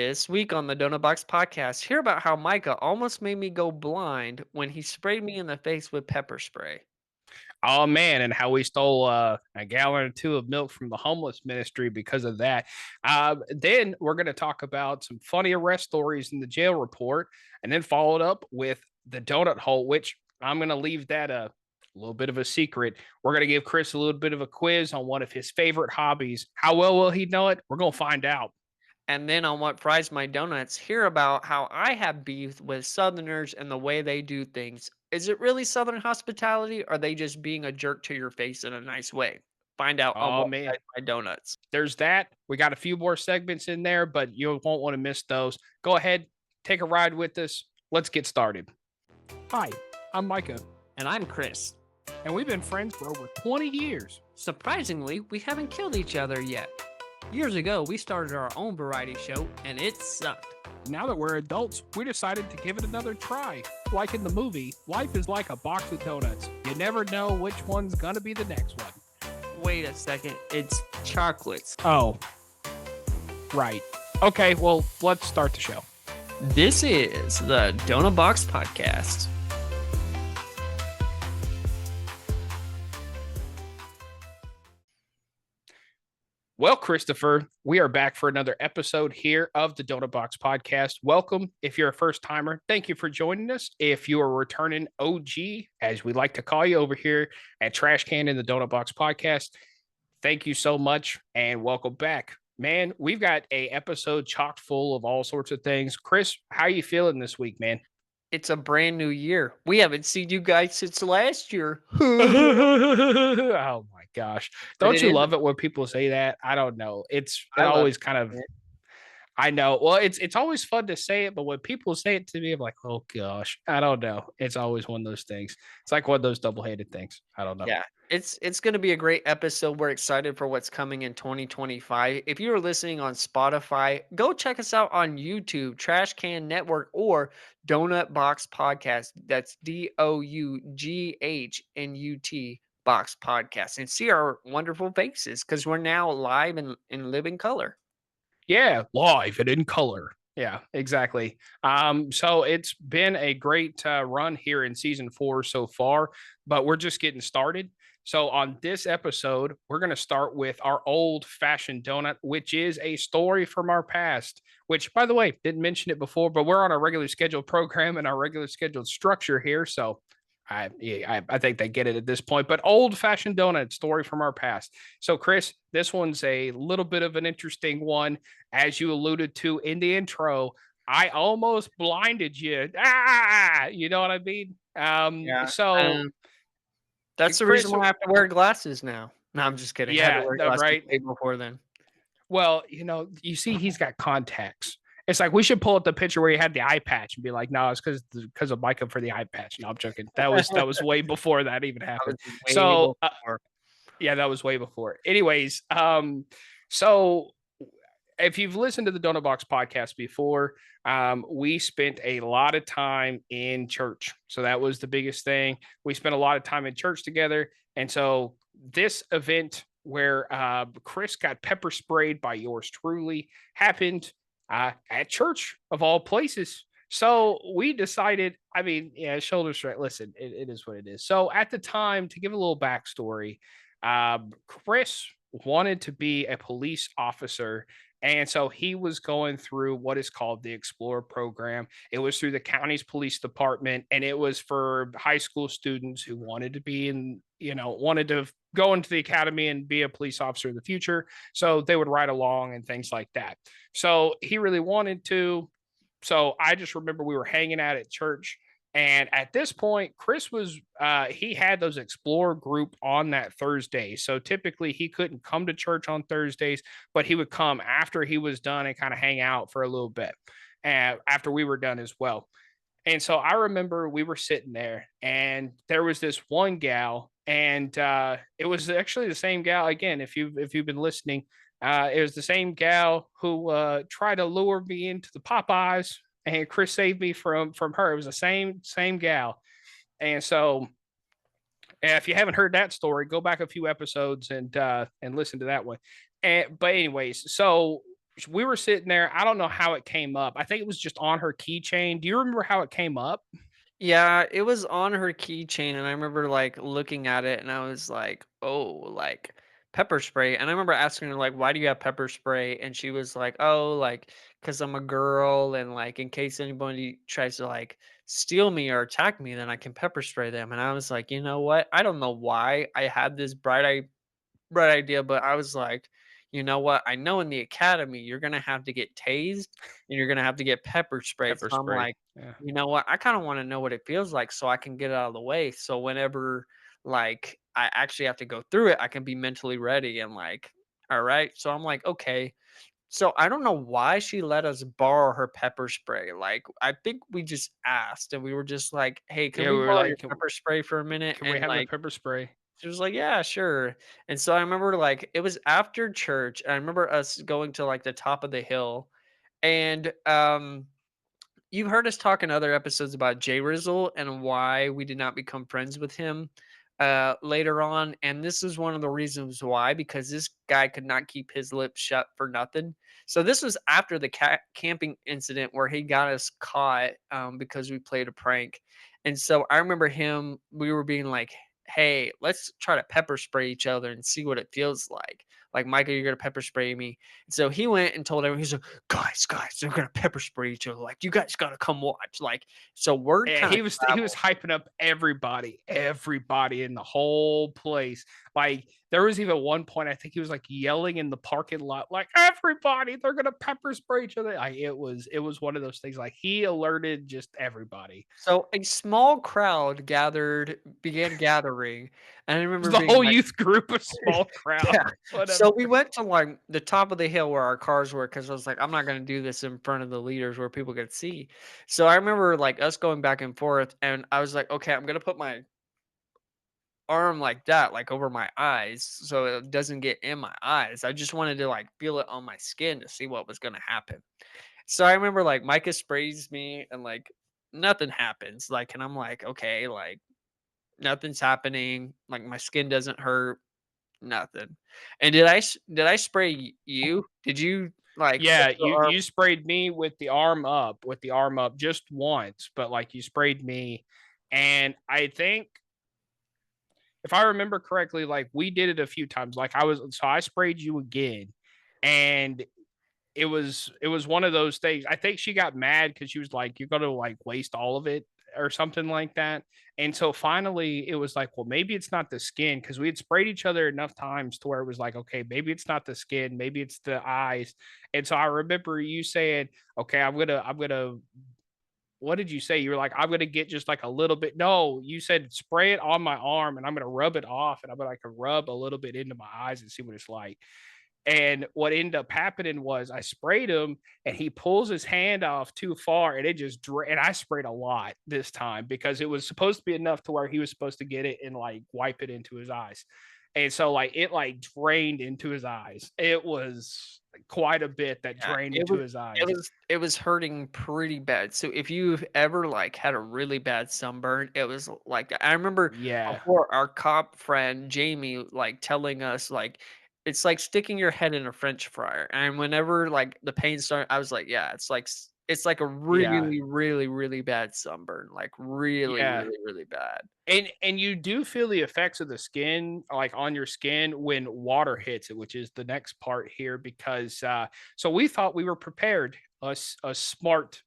This week on the Donut Box podcast, hear about how Micah almost made me go blind when he sprayed me in the face with pepper spray. Oh man, and how we stole a gallon or two of milk from the homeless ministry because of that. Then we're going to talk about some funny arrest stories in the jail report, and then followed up with the Doughnut Hole, which I'm going to leave that a little bit of a secret. We're going to give Chris a little bit of a quiz on one of his favorite hobbies. How well will he know it? We're going to find out. And then on What Fries My Donuts, hear about how I have beef with Southerners and the way they do things. Is it really Southern hospitality, or are they just being a jerk to your face in a nice way? Find out on Oh What man, Fries My Donuts. there's that. We got a few more segments in there, but you won't want to miss those. Go ahead, take a ride with us. Let's get started. Hi, I'm Micah, And I'm Chris. and we've been friends for over 20 years. Surprisingly, we haven't killed each other yet. Years ago, we started our own variety show, and it sucked. Now that we're adults, we decided to give it another try. Like in the movie, life is like a box of donuts. You never know which one's gonna be the next one. Wait a second, it's chocolates. Oh, right. Okay, well, let's start the show. This is the Donut Box Podcast. Well, Christopher, we are back for another episode here of the Donut Box Podcast. Welcome. If you're a first timer, thank you for joining us. If you are returning OG, as we like to call you over here at Trash Can in the Donut Box Podcast, thank you so much and welcome back. Man, we've got a episode chock full of all sorts of things. Chris, how are you feeling this week, man? It's a brand new year. We haven't seen you guys since last year. Oh my gosh. But Don't it you is. love it when people say that? I don't know. It I love always kind of it. I know. Well, it's always fun to say it, but when people say it to me, I'm like, oh gosh, I don't know. It's always one of those things. It's like one of those double-handed things. I don't know. Yeah, it's going to be a great episode. We're excited for what's coming in 2025. If you are listening on Spotify, go check us out on YouTube, Trash Can Network, or Donut Box Podcast. That's DOUGHNUT Box Podcast, and see our wonderful faces because we're now live and in living color. Yeah, live and in color. Yeah, exactly. So it's been a great run here in season 4 so far, but we're just getting started. So on this episode, we're going to start with our old fashioned donut, which is a story from our past. Which, by the way, didn't mention it before, but we're on our regular scheduled program and our regular scheduled structure here. So I think they get it at this point. But old fashioned donut story from our past. So, Chris, this one's a little bit of an interesting one. As you alluded to in the intro, I almost blinded you. You know what I mean? Yeah. So, That's the reason Chris, why I have to wear glasses now. No, I'm just kidding. I had to yeah, wear no, glasses right. way before then. Well, you see, he's got contacts. It's like we should pull up the picture where he had the eye patch and be like, no, it's because of Micah for the eye patch. No, I'm joking. That was way before that even I was happened. way So before. yeah, that was way before. Anyways, so if you've listened to the Donut Box podcast before, we spent a lot of time in church. So that was the biggest thing. We spent a lot of time in church together. And so this event where Chris got pepper sprayed by yours truly happened at church of all places. So we decided, I mean, yeah, shoulder straight. Listen, it is what it is. So at the time, to give a little backstory, Chris wanted to be a police officer. And so he was going through what is called the Explorer program. It was through the county's police department, and it was for high school students who wanted to be wanted to go into the academy and be a police officer in the future. So they would ride along and things like that. So he really wanted to. So I just remember we were hanging out at church. And at this point, Chris was, he had those Explore group on that Thursday. So typically he couldn't come to church on Thursdays, but he would come after he was done and kind of hang out for a little bit after we were done as well. And so I remember we were sitting there and there was this one gal, and it was actually the same gal again. If you've been listening, it was the same gal who tried to lure me into the Popeyes, and Chris saved me from her. It was the same gal. And so if you haven't heard that story, go back a few episodes and listen to that one. But anyways, so we were sitting there. I don't know how it came up. I think it was just on her keychain. Do you remember how it came up? Yeah, it was on her keychain, and I remember, like, looking at it, and I was like, "Oh, like, pepper spray," and I remember asking her, like, "Why do you have pepper spray?" And she was like, "Oh, like, cause 'cause I'm a girl, and, like, in case anybody tries to, like, steal me or attack me, then I can pepper spray them," and I was like, "You know what? I don't know why I had this bright idea, but I was like, you know what? I know in the academy you're gonna have to get tased and you're gonna have to get pepper sprayed. Pepper So I'm spray. like, Yeah. you know what? I kind of want to know what it feels like so I can get it out of the way. So whenever like I actually have to go through it, I can be mentally ready and like, all right. So I'm like, okay. So I don't know why she let us borrow her pepper spray. Like I think we just asked and we were just like, hey, can Yeah, we we were borrow your like, pepper spray for a minute? can we And have the like pepper spray? she was like, "Yeah, sure." And so I remember like it was after church. And I remember us going to like the top of the hill, and you've heard us talk in other episodes about Jay Rizzle and why we did not become friends with him later on. And this is one of the reasons why, because this guy could not keep his lips shut for nothing. So this was after the camping incident where he got us caught because we played a prank. And so I remember him, we were being like, hey, let's try to pepper spray each other and see what it feels like. Like, Michael, you're going to pepper spray me. And so he went and told everyone, he's like, guys, they're gonna pepper spray each other. Like, you guys gotta come watch. Like, so word Yeah, kind of he was traveled. hyping up everybody in the whole place. Like there was even one point I think he was like yelling in the parking lot, like everybody, they're gonna pepper spray each other. Like it was one of those things. Like he alerted just everybody. So a small crowd began gathering, and I It was remember the being whole like, youth group, a small crowd, yeah. So whatever. we went to like the top of the hill where our cars were because I was like, I'm not gonna do this in front of the leaders where people could see. So I remember like us going back and forth, and I was like, okay, I'm gonna put my arm like that, like over my eyes, so it doesn't get in my eyes. I just wanted to like feel it on my skin to see what was gonna happen. So I remember like Micah sprays me and like nothing happens. Like, and I'm like, okay, like nothing's happening. Like my skin doesn't hurt, nothing. And did I spray you? Did you like put Yeah, your arm? you sprayed me with the arm up just once, but like you sprayed me, and I think if I remember correctly, like we did it a few times. Like I sprayed you again, and it was one of those things. I think she got mad because she was like, "You're gonna like waste all of it." Or something like that. And so finally it was like, well, maybe it's not the skin because we had sprayed each other enough times to where it was like, okay, maybe it's not the skin, maybe it's the eyes. And so I remember you saying, okay, I'm gonna what did you say? You were like, I'm gonna get just like a little bit. No, you said spray it on my arm and I'm gonna rub it off and I'm gonna like rub a little bit into my eyes and see what it's like. And what ended up happening was I sprayed him and he pulls his hand off too far and it just and I sprayed a lot this time because it was supposed to be enough to where he was supposed to get it and like wipe it into his eyes. And so like it like drained into his eyes. It was quite a bit that Yeah, drained it into was his it eyes. was it was hurting pretty bad. So if you've ever like had a really bad sunburn, it was like that. I remember Yeah. before our cop friend Jamie like telling us like it's like sticking your head in a French fryer. And whenever like the pain started, I was like, yeah, it's like a Yeah. really, really, really bad sunburn. Like really, Yeah. really, really bad. And you do feel the effects of the skin, like, on your skin when water hits it, which is the next part here because, so we thought we were prepared, us smart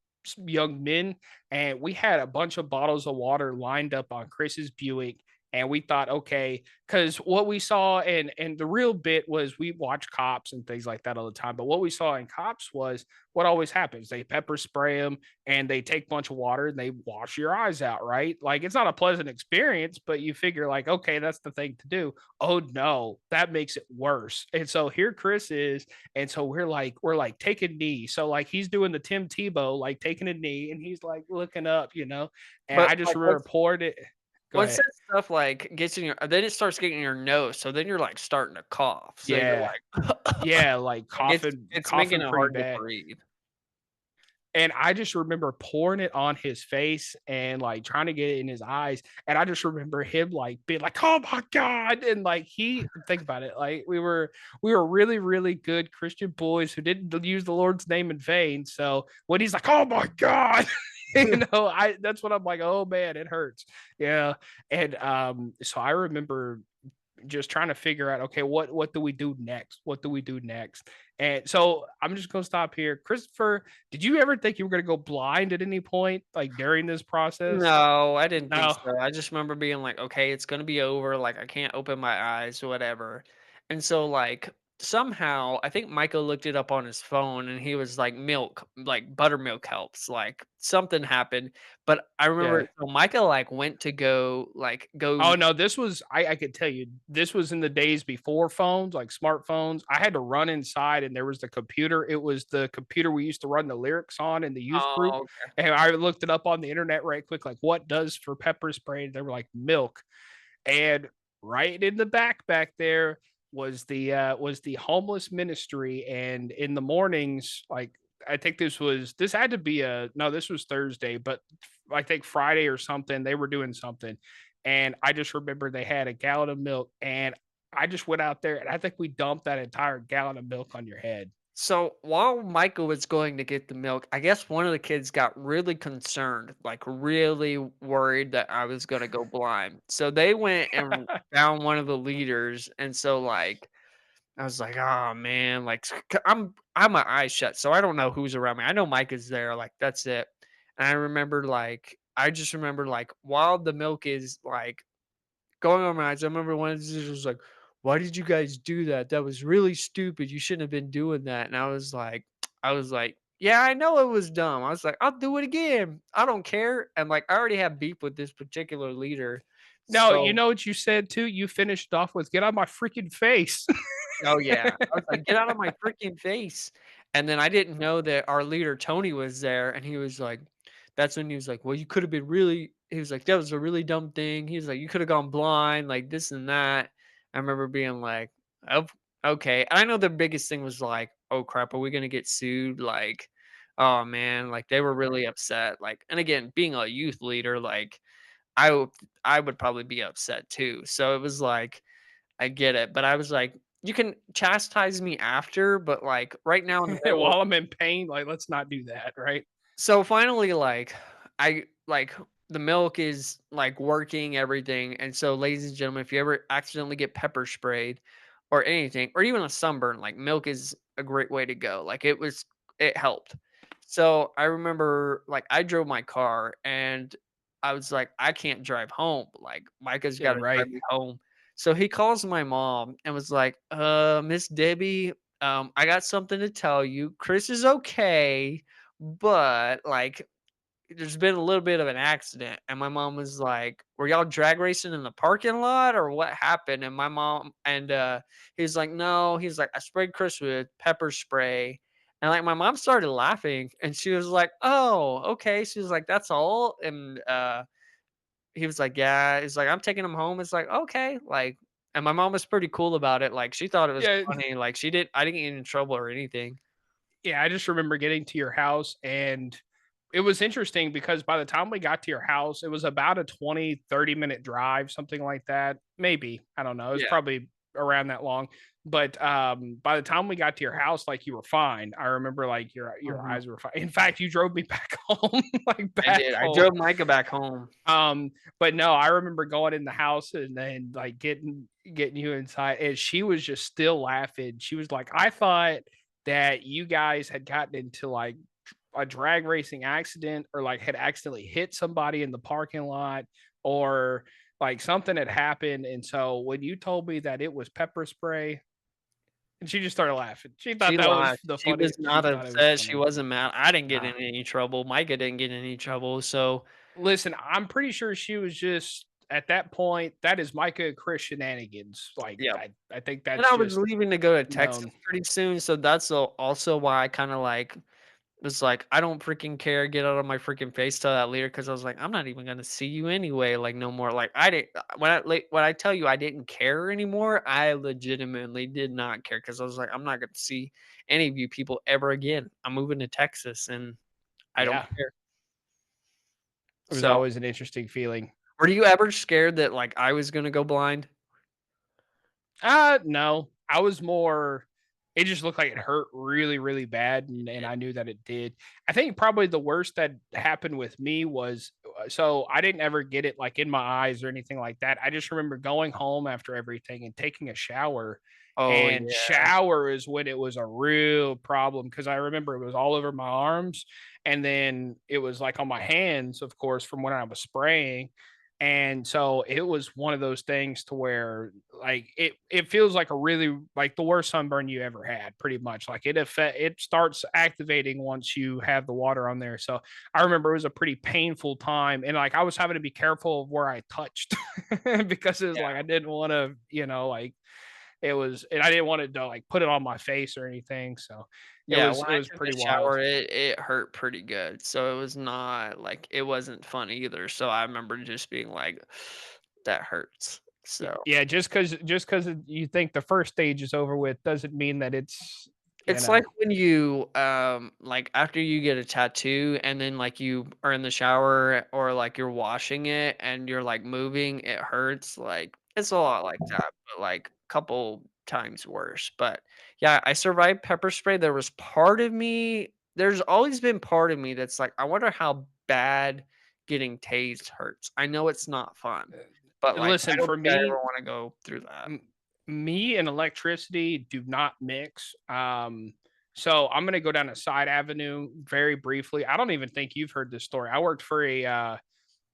young men, and we had a bunch of bottles of water lined up on Chris's Buick, and we thought, okay, because what we saw and the real bit was we watch Cops and things like that all the time, but what we saw in Cops was what always happens. They pepper spray them and they take a bunch of water and they wash your eyes out, right? Like it's not a pleasant experience, but you figure like, okay, that's the thing to do. Oh no, that makes it worse. And so here Chris is, and so we're like taking knee. So like he's doing the Tim Tebow, like taking a knee, and he's like looking up. And But I just like reported. Go once ahead. that stuff like gets in your then it starts getting in your nose. So then you're like starting to cough. So you're Yeah, like yeah, like like coughing, it's making coughing it pretty hard to bad. breathe. And I just remember pouring it on his face and, like, trying to get it in his eyes, and I just remember him, like, being like, "Oh my god," and, like, he think about it, like, we were really, really good Christian boys who didn't use the Lord's name in vain, so when he's like, "Oh my god," I that's when I'm like, "Oh, man, it hurts." Yeah, and, so I remember just trying to figure out, okay, what do we do next? What do we do next? And so I'm just gonna stop here. Christopher, did you ever think you were gonna go blind at any point, like during this process? No, I didn't think No. so. I just remember being like, "Okay, it's gonna be over, like, I can't open my eyes or whatever." And so, like, somehow, I think Michael looked it up on his phone and he was like, "Milk, like, buttermilk helps." Like, something happened, but I remember Yeah. so Michael, like, went to go, like, Oh go no, this was I could tell you, this was in the days before phones, like smartphones. I had to run inside and there was the computer. It was the computer we used to run the lyrics on in the youth group. Oh, And I looked it up on the internet right quick, like what does for pepper spray? They were like milk. And right in the back there was the homeless ministry. And in the mornings, like I think this had to be a no, this was Thursday, but I think Friday or something, they were doing something. And I just remember they had a gallon of milk and I just went out there and I think we dumped that entire gallon of milk on your head. so while Michael was going to get the milk, I guess one of the kids got really concerned, like really worried that I was gonna go blind. So they went and found one of the leaders, and so like I was like, oh man, like I have my eyes shut, so I don't know who's around me. I know Mike is there, like that's it. And I remember like I just remember like while the milk is like going over my eyes. I remember one of the teachers was like, "Why did you guys do that? That was really stupid. You shouldn't have been doing that." And I was like, "Yeah, I know it was dumb." I was like, "I'll do it again. I don't care." And like, I already have beef with this particular leader, No, you so know what you said too? You finished off with get out my freaking face. oh, yeah. I was like, "Get out of my freaking face." And then I didn't know that our leader, Tony, was there, and he was like that's when he was like, "Well, you could have been really" he was like, "That was a really dumb thing." He was like, "You could have gone blind, like this and that." I remember being like, "Oh, okay." And I know the biggest thing was like, "Oh crap, are we gonna get sued?" Like, oh man, like they were really upset. Like, and again, being a youth leader, like I would I would probably be upset too. So it was like I get it, but I was like, "You can chastise me after, but, like, right now in the middle." While I'm in pain, like let's not do that, right? So, finally, like, the milk is, like, working, everything, and so, ladies and gentlemen, if you ever accidentally get pepper sprayed or anything, or even a sunburn, like, milk is a great way to go, like, it helped. So, I remember, like, I drove my car, and I was like, "I can't drive home, like, Micah's Yeah, gotta drive right. me home." So, he calls my mom and was like, Miss Debbie, I got something to tell you. Chris is okay, but, like, there's been a little bit of an accident, and my mom was like, "Were y'all drag racing in the parking lot, or what happened?" And my mom and, he's like, "No." He's like, "I sprayed Chris with pepper spray." And, like, my mom started laughing, and she was like, "Oh, okay." She was like, "That's all?" And, he was like, "Yeah." He's like, "I'm taking him home." It's like, "Okay." Like, and my mom was pretty cool about it, like, she thought it was Yeah, funny, like, I didn't get in trouble or anything. yeah, I just remember getting to your house and it was interesting because by the time we got to your house, it was about a 20-30 minute drive, something like that. Maybe. I don't know. It was Yeah. probably around that long. But by the time we got to your house, like you were fine. I remember like your Mhm. eyes were fine. In fact, you drove me back home, like I back did. I home. drove Micah back home. Um, but no, I remember going in the house and then like getting you inside, and she was just still laughing. She was like, "I thought that you guys had gotten into like a drag racing accident or like had accidentally hit somebody in the parking lot or like something had happened." And so when you told me that it was pepper spray, and she just started laughing. She thought She that was lied. the She was funny. She not thought it was upset, she funny. wasn't mad. I didn't get Nah. in any trouble, Micah didn't get in any trouble, so Listen, I'm pretty sure she was just at that point, that is Micah Chris shenanigans. Like, yeah. I think And that's I was just leaving to go to Texas known. pretty soon, so that's also why I kinda, like, was like, "I don't freaking care, get out of my freaking face," to that leader, because I was like, "I'm not even gonna see you anyway, like, no more." Like, I didn't when I tell you I didn't care anymore, I legitimately did not care, because I was like, "I'm not gonna see any of you people ever again. I'm moving to Texas," and I don't Yeah. care. It was So, always an interesting feeling. were you ever scared that, like, I was gonna go blind? No. I was more it just looked like it hurt really, really bad, and Yeah. I knew that it did. I think probably the worst that happened with me was so I didn't ever get it like in my eyes or anything like that. I just remember going home after everything and taking a shower. Oh, And yeah. shower is when it was a real problem because I remember it was all over my arms and then it was like on my hands, of course, from when I was spraying. And so it was one of those things to where like it feels like a really like the worst sunburn you ever had, pretty much. Like it starts activating once you have the water on there. So I remember it was a pretty painful time, and like I was having to be careful of where I touched because it was like I didn't want to, like it was, and I didn't want to like put it on my face or anything. So it Yeah, was when it I was took a pretty wild. shower, it hurt pretty good, so it was not like it wasn't fun either, so I remember just being like, "That hurts." So, Yeah, just because you think the first stage is over with doesn't mean that it's you it's like know when you, like, after you get a tattoo and then, like, you are in the shower or, like, you're washing it and you're, like, moving, it hurts, like, it's a lot like that, but, like, couple times worse, but, yeah, I survived pepper spray. There's always been part of me that's like, I wonder how bad getting tased hurts. I know it's not fun, but, like, I listen, don't for think I ever me, wanna go through that. M me and electricity do not mix, so I'm gonna go down a side avenue very briefly. I don't even think you've heard this story. I worked for a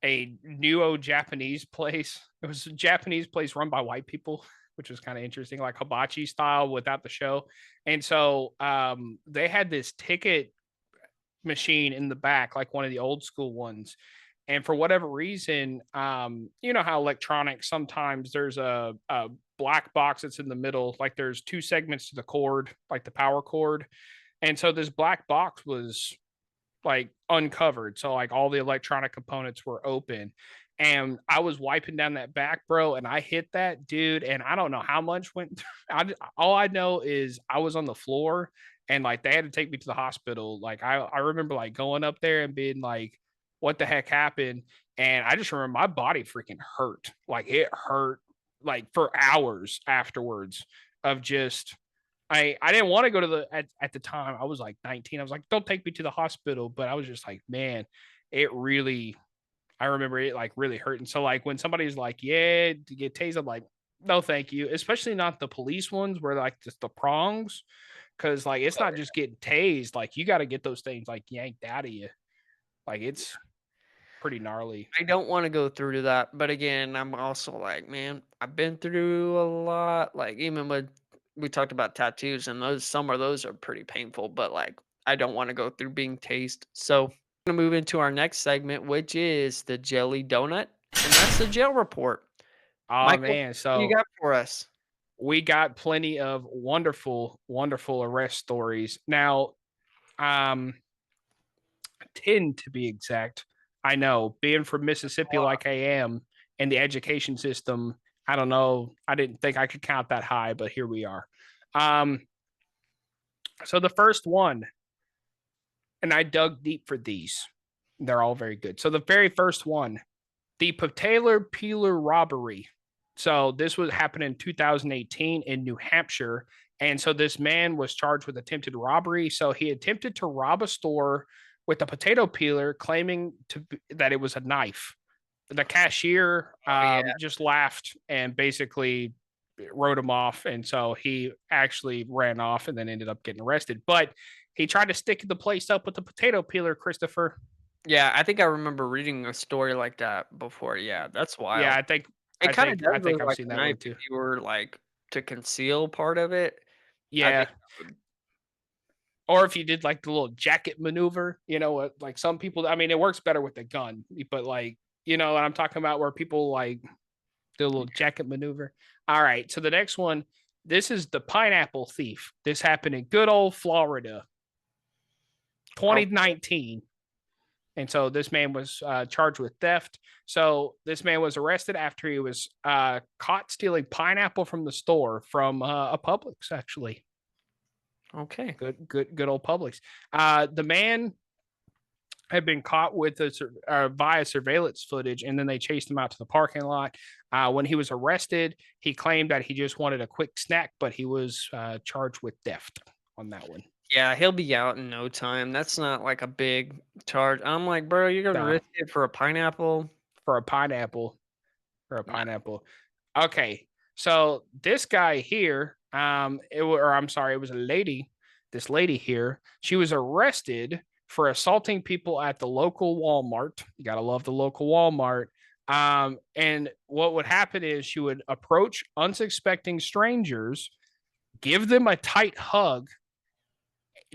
neo-Japanese place. It was a Japanese place run by white people, which was kinda interesting, like hibachi style without the show, and so, they had this ticket machine in the back, like one of the old school ones. And for whatever reason, you know how electronics sometimes there's a black box that's in the middle, like there's two segments to the cord, like the power cord. And so this black box was like uncovered. So like all the electronic components were open. And I was wiping down that back, bro, and I hit that dude, and I don't know how much went. All I know is I was on the floor, and like they had to take me to the hospital. Like I remember like going up there and being like, "What the heck happened?" And I just remember my body freaking hurt. Like it hurt like for hours afterwards of just I didn't want to go to the at the time. I was like 19. I was like, "Don't take me to the hospital," but I was just like, "Man, it really." I remember it like really hurting. So like when somebody's like, "Yeah, to get tased," I'm like, "No, thank you." Especially not the police ones where like just the prongs, because like it's not just getting tased. Like you got to get those things like yanked out of you. Like it's pretty gnarly. I don't wanna go through to that, but again, I'm also like, "Man, I've been through a lot," like, even when we talked about tattoos and some of those are pretty painful, but, like, I don't wanna go through being tased. So, gonna move into our next segment, which is the jelly donut, and that's the jail report. Oh Michael, man, what do you so got for us? we got plenty of wonderful, wonderful arrest stories. Now, um, 10 to be exact. I know, being from Mississippi like I am, and the education system, I don't know. I didn't think I could count that high, but here we are. Um, so the first one, and I dug deep for these. They're all very good. So the very first one, the potato peeler robbery. So this was happened in 2018 in New Hampshire. And so this man was charged with attempted robbery. So he attempted to rob a store with a potato peeler, claiming that it was a knife. The cashier Oh, yeah. just laughed and basically wrote him off. And so he actually ran off and then ended up getting arrested. But he tried to stick the place up with the potato peeler, Christopher. Yeah, I think I remember reading a story like that before. Yeah, that's Yeah, wild. I think It I kinda think I does think look I've like seen a that knife one if too. you were, like, to conceal part of it. I Yeah. think that would. Or if you did like the little jacket maneuver, like some people, I mean, it works better with the gun, but like, what I'm talking about where people like do a little jacket maneuver. All right. So the next one, this is the pineapple thief. This happened in good old Florida, Oh, 2019. And so this man was charged with theft. So this man was arrested after he was caught stealing pineapple from the store from a Publix, actually. okay. Good old Publix. The man had been caught with via surveillance footage, and then they chased him out to the parking lot. When he was arrested, he claimed that he just wanted a quick snack, but he was charged with theft on that one. Yeah, he'll be out in no time. That's not like a big charge. I'm like, bro, you're gonna Uh, risk it for a pineapple? for a pineapple, for a Nah. pineapple. Okay, so this guy here, or I'm sorry, it was a lady. This lady here, she was arrested for assaulting people at the local Walmart. You gotta love the local Walmart. And what would happen is she would approach unsuspecting strangers, give them a tight hug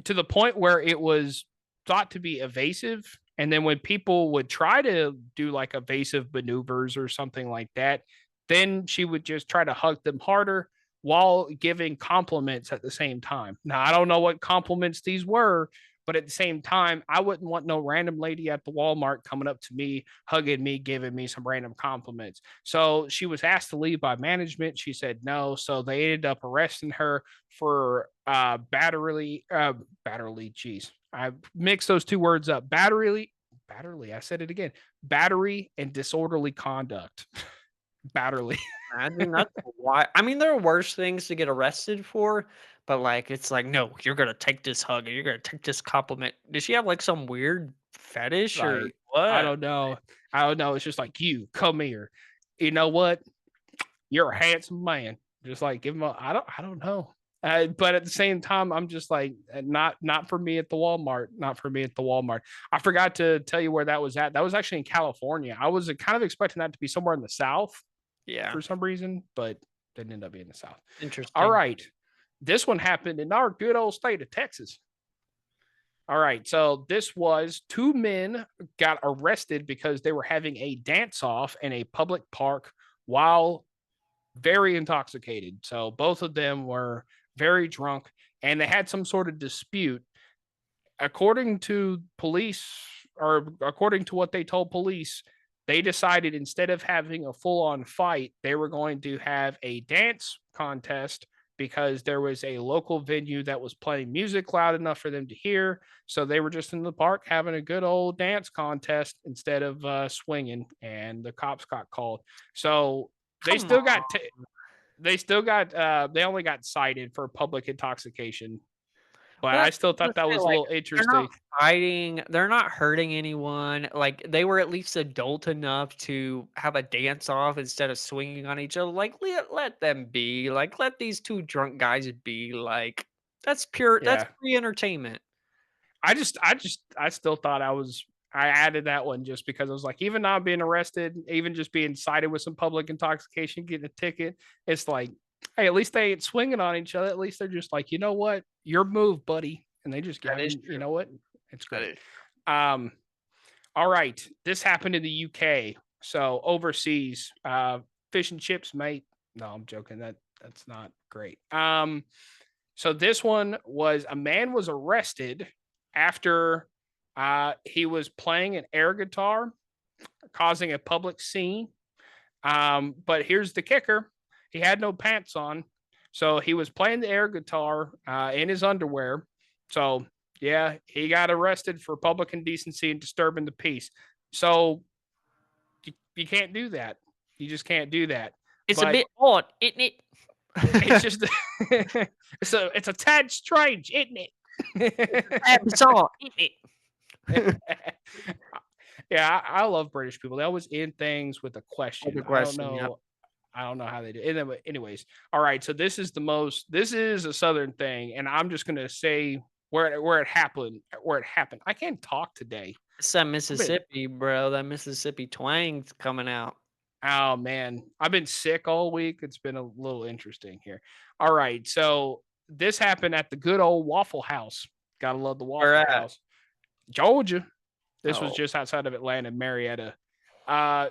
to the point where it was thought to be evasive. And then when people would try to do like evasive maneuvers or something like that, then she would just try to hug them harder while giving compliments at the same time. Now, I don't know what compliments these were, but at the same time, I wouldn't want no random lady at the Walmart coming up to me, hugging me, giving me some random compliments. So she was asked to leave by management. She said no. So they ended up arresting her for battery, geez. I mixed those two words up. I said it again. Battery and disorderly conduct. Battery. Imagine that's why. I mean, there are worse things to get arrested for, but like, it's like, no, you're gonna take this hug or you're gonna take this compliment. Does she have like some weird fetish or Like, I what? don't know. I don't know. It's just like, you come here. You know what? You're a handsome man. Just like give him a, I don't know. But at the same time, I'm just like, not for me at the Walmart. Not for me at the Walmart. I forgot to tell you where that was at. That was actually in California. I was kind of expecting that to be somewhere in the South Yeah, for some reason, but didn't end up being the South. All interesting. right. This one happened in our good old state of Texas. All right. So this was two men got arrested because they were having a dance off in a public park while very intoxicated. So both of them were very drunk and they had some sort of dispute. According to police, or according to what they told police, they decided instead of having a full on fight, they were going to have a dance contest because there was a local venue that was playing music loud enough for them to hear. So they were just in the park having a good old dance contest instead of swinging, and the cops got called. So they Come still on. got they only got cited for public intoxication, but Well, I that's still what I was thought that gonna say, was a like, little they're not interesting. fighting, they're not hurting anyone, like, they were at least adult enough to have a dance off instead of swinging on each other, like, let them be, like, let these 2 drunk guys be, like, that's Yeah. free entertainment. I still thought I added that one just because I was like, even not being arrested, even just being cited with some public intoxication, getting a ticket, it's like, hey, at least they ain't swinging on each other. At least they're just like, you know what, your move, buddy, and they just get. That I is mean, you true. know what, it's That great. is Um, all right, this happened in the UK, so overseas, fish and chips, mate. No, I'm joking. That's not great. So this one was a man was arrested after he was playing an air guitar, causing a public scene. But here's the kicker: he had no pants on, so he was playing the air guitar in his underwear. So yeah, he got arrested for public indecency and disturbing the peace. So you can't do that. You just can't do that. It's a But bit odd, isn't it? it's just it's a tad strange, isn't It's a it? tad bizarre, isn't it? Yeah, I love British people. They always end things with a question. Good question, yep. I don't know how they do. And then, anyways, all right. So this is a southern thing, and I'm just gonna say where it happened. Where it happened. I can't talk today. It's that I've been Mississippi, bro, that Mississippi twang's coming out. Oh man, I've been sick all week. It's been a little interesting here. All right, so this happened at the good old Waffle House. Gotta love the Where Waffle at? House, Georgia. This was Oh, just outside of Atlanta, Marietta.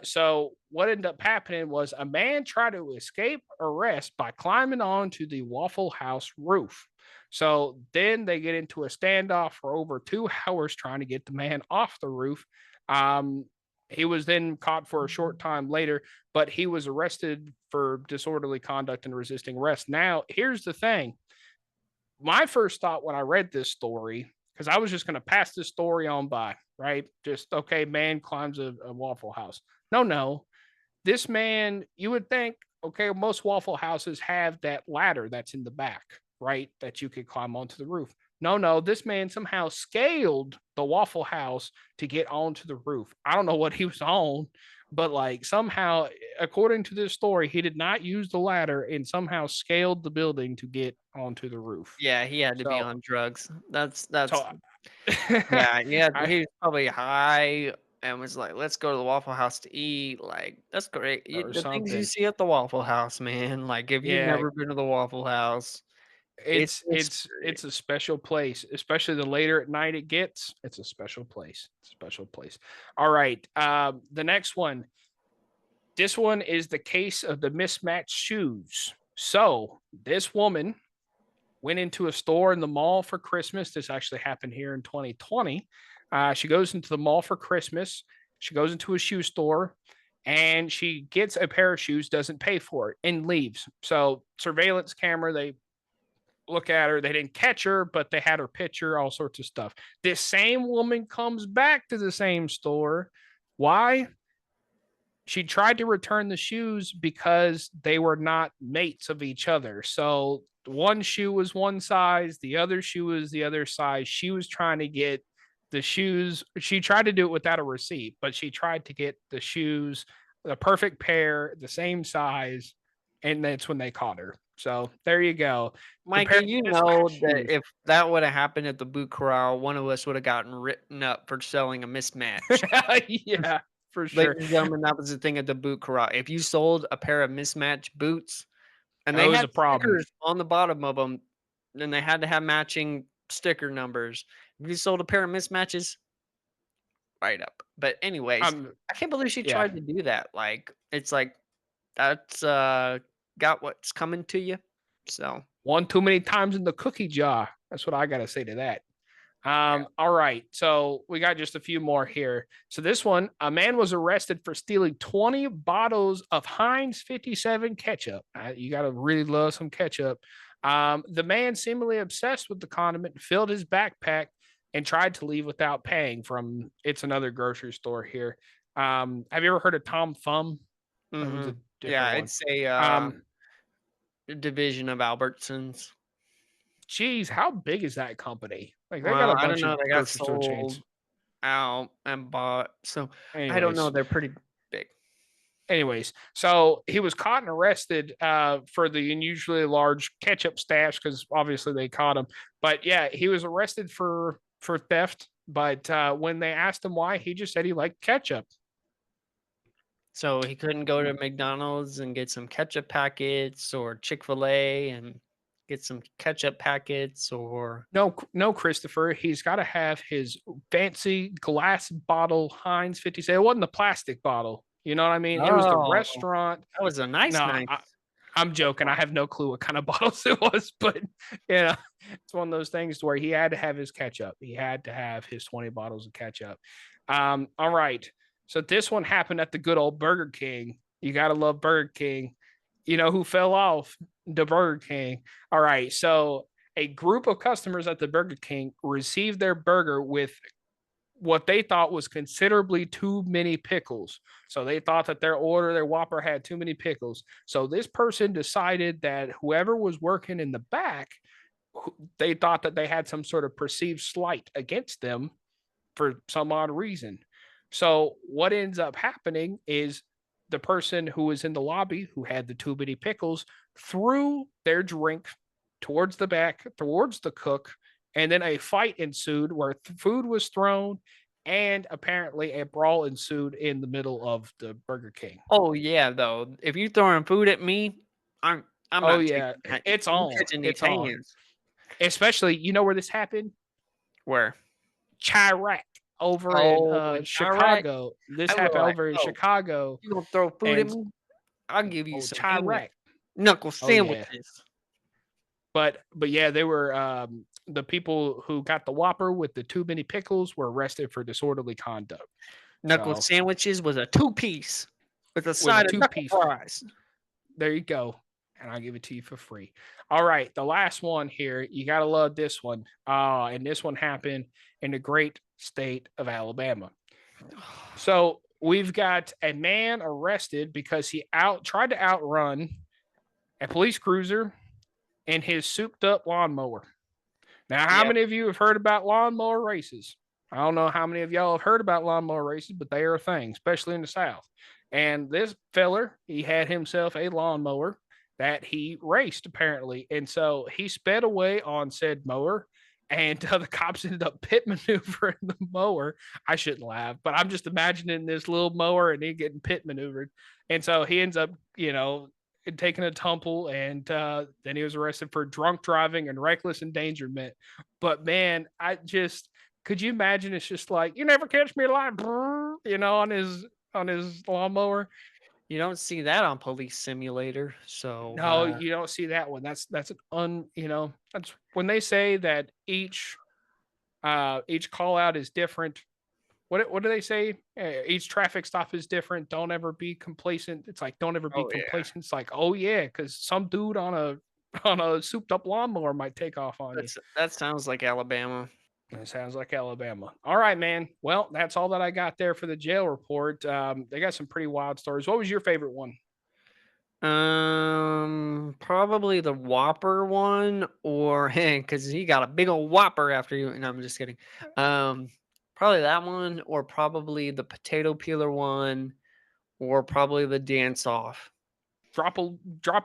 So what ended up happening was a man tried to escape arrest by climbing onto the Waffle House roof. So then they get into a standoff for over 2 hours trying to get the man off the roof. Um, he was then caught for a short time later, but he was arrested for disorderly conduct and resisting arrest. Now, here's the thing. My first thought when I read this story, because I was just going to pass this story on by, right? Just okay, man climbs a Waffle House. No, no. This man, you would think, okay, most Waffle Houses have that ladder that's in the back, right? That you could climb onto the roof. No, no, this man somehow scaled the Waffle House to get onto the roof. I don't know what he was on, but like somehow, according to this story, he did not use the ladder and somehow scaled the building to get onto the roof. Yeah, he had to be So, on drugs. so That's yeah, I he was probably high and was like, "Let's go to the Waffle House to eat." Like, that's great. or The things you something. see at the Waffle House, man. Like, if you've Yeah, never been to the Waffle House, it's it's an it's experience. it's a special place, especially the later at night it gets. It's a special place. Special place. All right. The next one. This one is the case of the mismatched shoes. So this woman went into a store in the mall for Christmas. This actually happened here in 2020. She goes into the mall for Christmas. She goes into a shoe store and she gets a pair of shoes, doesn't pay for it, and leaves. So surveillance camera, they look at her. They didn't catch her, but they had her picture, all sorts of stuff. This same woman comes back to the same store. Why? She tried to return the shoes because they were not mates of each other. So one shoe was one size, the other shoe was the other size. She was trying to get the shoes. She tried to do it without a receipt, but she tried to get the shoes, the perfect pair, the same size. And that's when they caught her. So there you go. The pair Micah, you of know mismatched that shoes. if that would have happened at the boot corral, one of us would have gotten written up for selling a mismatch. Yeah, for Ladies sure. and gentlemen, that was the thing at the boot corral. If you sold a pair of mismatched boots and That they was had a problem. stickers on the bottom of them, then they had to have matching sticker numbers. If you sold a pair of mismatches, right up. But anyways, Um, I can't believe she yeah. tried to do that. Like, it's like that's got what's coming to you. So One too many times in the cookie jar. That's what I got to say to that. yeah. All right. So we got just a few more here. So this one, a man was arrested for stealing 20 bottles of Heinz 57 ketchup. You got to really love some ketchup. The man, seemingly obsessed with the condiment, filled his backpack and tried to leave without paying from it's another grocery store here. Have you ever heard of Tom Thumb? That one's a different Yeah, one. it's a Um, division of Albertsons. Geez, how big is that company? Like they got Well, a I don't bunch know. of They got grocery store chains. sold out and bought. So I don't know. Anyways, They're pretty big. so he was caught and arrested for the unusually large ketchup stash because obviously they caught him. But yeah, he was arrested for theft. But when they asked him why, he just said he liked ketchup. So he couldn't go to McDonald's and get some ketchup packets or Chick-fil-A and get some ketchup packets or No, no, Christopher. He's got to have his fancy glass bottle Heinz 50. It wasn't the plastic bottle. You know what I mean? It was the oh, restaurant. that was a No, nice. I'm joking. I have no clue what kind of bottles it was, but you know, it's one of those things where he had to have his ketchup. He had to have his 20 bottles of ketchup. All right. So this one happened at the good old Burger King. You gotta love Burger King. You know who fell off? The Burger King. All right. So a group of customers at the Burger King received their burger with what they thought was considerably too many pickles. So they thought that their Whopper had too many pickles. So this person decided that whoever was working in the back, they thought that they had some sort of perceived slight against them for some odd reason. So what ends up happening is the person who was in the lobby who had the too many pickles threw their drink towards the back, towards the cook, and then a fight ensued where food was thrown and apparently a brawl ensued in the middle of the Burger King. Oh yeah, though. If you throwing food at me, I'm Oh not yeah, taking that. it's You on. catching these It's on. hands. Especially, you know where this happened? Where? Chirac over in Oh, in Chirac? Chicago. This I would happened like, over in "Oh, Chicago, you gonna throw food at and me? I'll give you oh, some hand Chirac. knuckle Oh yeah, sandwiches." but yeah, they were the people who got the Whopper with the too many pickles were arrested for disorderly conduct. Knuckle So sandwiches was a two-piece with a with a side of two knuckle piece, fries. there you go. and I'll give it to you for free. All right, the last one here. You gotta love this one. And this one happened in the great state of Alabama. So we've got a man arrested because he tried to outrun a police cruiser in his souped up lawnmower. Now, how Yep. many of you have heard about lawnmower races? I don't know how many of y'all have heard about lawnmower races, but they are a thing, especially in the South. And this feller, he had himself a lawnmower that he raced apparently. And so he sped away on said mower, and the cops ended up pit maneuvering the mower. I shouldn't laugh, but I'm just imagining this little mower and he getting pit maneuvered. And so he ends up, taking a tumble, and then he was arrested for drunk driving and reckless endangerment. But man, could you imagine? It's just like, you never catch me alive, on his lawnmower. You don't see that on Police Simulator. So No, you don't see that one. That's that's when they say that each call out is different. What do they say? Each traffic stop is different. Don't ever be complacent. It's like, don't ever be oh yeah, complacent. It's like, oh yeah, because some dude on a souped up lawnmower might take off on you. that sounds like Alabama. It sounds like Alabama. All right, man. Well, that's all that I got there for the jail report. They got some pretty wild stories. What was your favorite one? Probably the Whopper one, or because he got a big old Whopper after you. No, I'm just kidding. Um, Probably that one, or probably the potato peeler one, or probably the dance off. Drop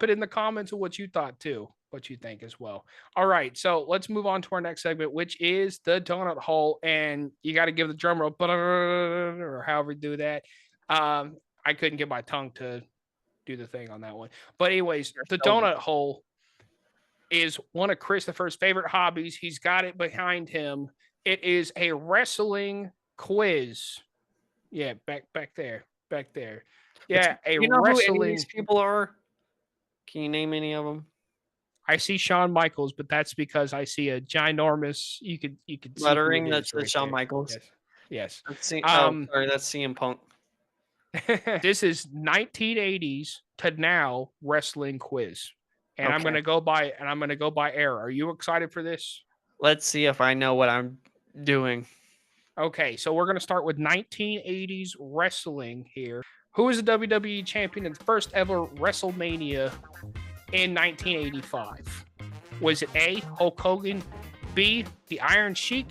it in the comments of what you thought too, what you think as well. All right, so let's move on to our next segment, which is the Doughnut Hole, and you got to give the drum roll, or however you do that. I couldn't get my tongue to do the thing on that one, but anyways, the Doughnut Hole is one of Christopher's favorite hobbies. He's got it behind him. It is a wrestling quiz. Yeah, back there. Yeah, a You know who any of wrestling. these people are? Can you name any of them? I see Shawn Michaels, but that's because I see a ginormous. You could see Lettering. who it That's is the right Shawn there. Michaels. Yes. Sorry, that's CM Punk. This is 1980s to now wrestling quiz, and I'm Okay. gonna go by era. Are you excited for this? Let's see if I know what I'm doing. Okay, so we're gonna start with 1980s wrestling here. Who was the WWE champion in the first ever WrestleMania in 1985? Was it A, Hulk Hogan, B, the Iron Sheik,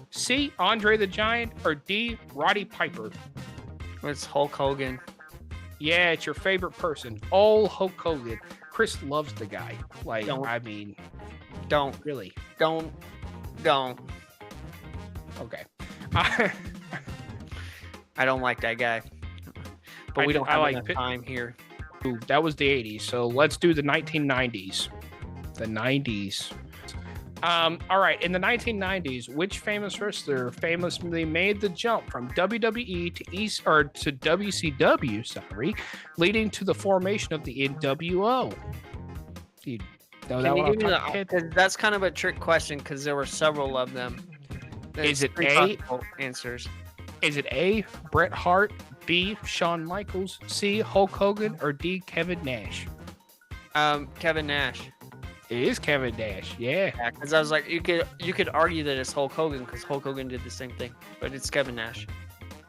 C, Andre the Giant, or D, Roddy Piper? It's Hulk Hogan. Yeah, it's your favorite person. Old Hulk Hogan. Chris loves the guy. Like, Don't. I mean, Don't. really. Don't. Okay. I don't like that guy. But we don't have enough time here. Ooh, that was the 80s. So let's do the 1990s. The 90s. All right. In the 1990s, which famous wrestler famously made the jump from WWE to WCW, leading to the formation of the NWO? You know that one off the top of your head? Because that's kind of a trick question because there were several of them. Is it three A? possible answers? Is it A, Bret Hart, B, Shawn Michaels, C, Hulk Hogan, or D, Kevin Nash? Kevin Nash. It is Kevin Nash. Yeah. Because I was like, you could argue that it's Hulk Hogan because Hulk Hogan did the same thing, but it's Kevin Nash.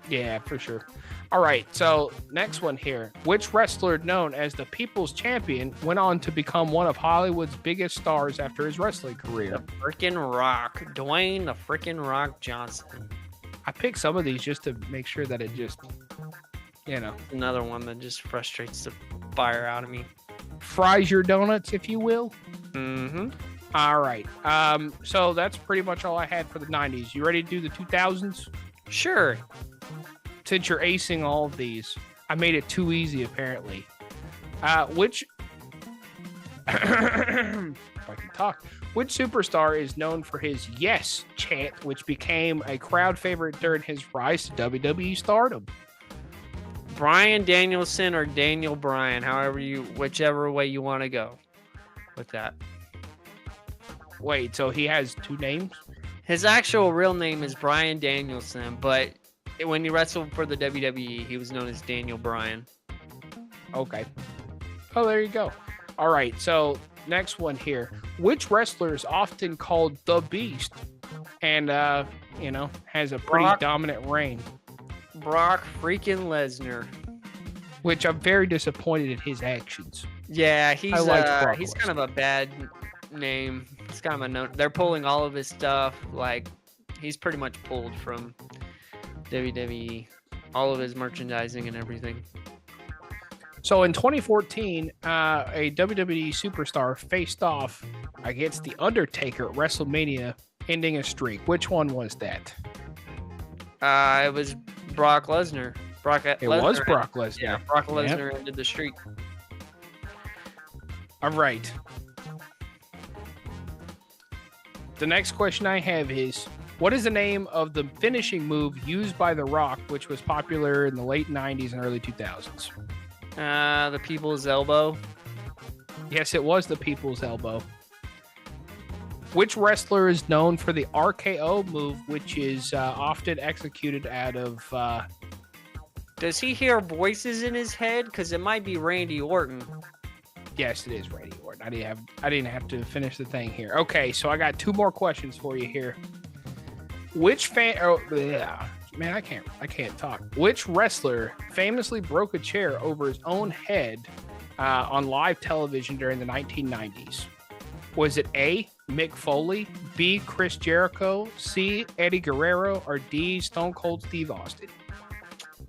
Yeah, for sure. All right, so next one here. Which wrestler known as the People's Champion went on to become one of Hollywood's biggest stars after his wrestling career? The freaking Rock. Dwayne the freaking Rock Johnson. I picked some of these just to make sure that it just, Another one that just frustrates the fire out of me. fries your donuts, if you will. Mm-hmm. All right. So that's pretty much all I had for the 90s. You ready to do the 2000s? Sure. Since you're acing all of these, I made it too easy, apparently. Which if I can talk, which superstar is known for his yes chant, which became a crowd favorite during his rise to WWE stardom? Bryan Danielson or Daniel Bryan, whichever way you want to go with that. Wait, so he has two names? His actual real name is Bryan Danielson, but when he wrestled for the WWE, he was known as Daniel Bryan. Okay. Oh, there you go. All right, so next one here. Which wrestler is often called the Beast and has a pretty Brock dominant reign? Brock freaking Lesnar. Which I'm very disappointed in his actions. Yeah, I liked Brock he's kind of Lesnar. a bad name. It's kind of a no. They're pulling all of his stuff. Like he's pretty much pulled from WWE, all of his merchandising and everything. So in 2014, a WWE superstar faced off against The Undertaker at WrestleMania, ending a streak. Which one was that? It was Brock Lesnar. It was Brock Lesnar. Yeah, Brock Yep. Lesnar ended the streak. All right. The next question I have is, what is the name of the finishing move used by The Rock, which was popular in the late 90s and early 2000s? The People's Elbow. Yes, it was the People's Elbow. Which wrestler is known for the RKO move, which is often executed out of... Does he hear voices in his head? Because it might be Randy Orton. Yes, it is Randy Orton. I didn't have to finish the thing here. Okay, so I got two more questions for you here. Which fan? Oh, yeah. Man, I can't talk. Which wrestler famously broke a chair over his own head on live television during the 1990s? Was it A, Mick Foley, B, Chris Jericho, C, Eddie Guerrero, or D, Stone Cold Steve Austin?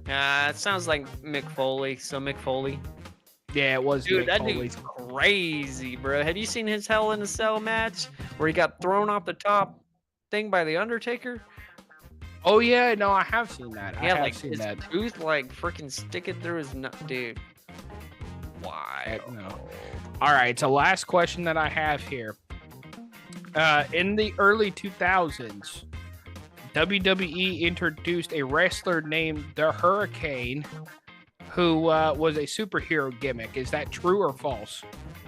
It sounds like Mick Foley. So Mick Foley. Yeah, it was Dude, Mick that Foley. dude's crazy, bro. Have you seen his Hell in a Cell match where he got thrown off the top thing by the Undertaker? Oh yeah, no, I have seen that. Yeah, I have like seen his that. tooth like freaking sticking through his nut, dude. Why? No. All right, so last question that I have here. In the early 2000s, WWE introduced a wrestler named the Hurricane, who was a superhero gimmick. Is that true or false?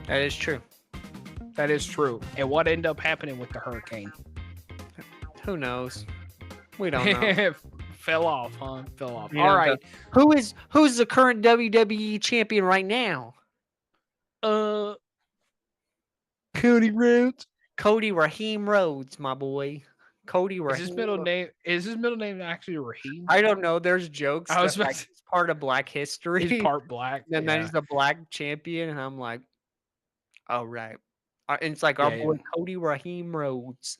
That is true. That is true. And what ended up happening with the Hurricane? Who knows? We don't know. Fell off, huh? Fell off. You All know, right. who's the current WWE champion right now? Cody Rhodes. Cody Raheem Rhodes, my boy. Cody Is his Raheem. middle name? Is his middle name actually Raheem? I don't know. There's jokes I was that about like to- it's part of Black history. He's part black. And then Yeah. he's a black champion, and I'm like, oh right. And it's like our Yeah, boy yeah. Cody Raheem Rhodes.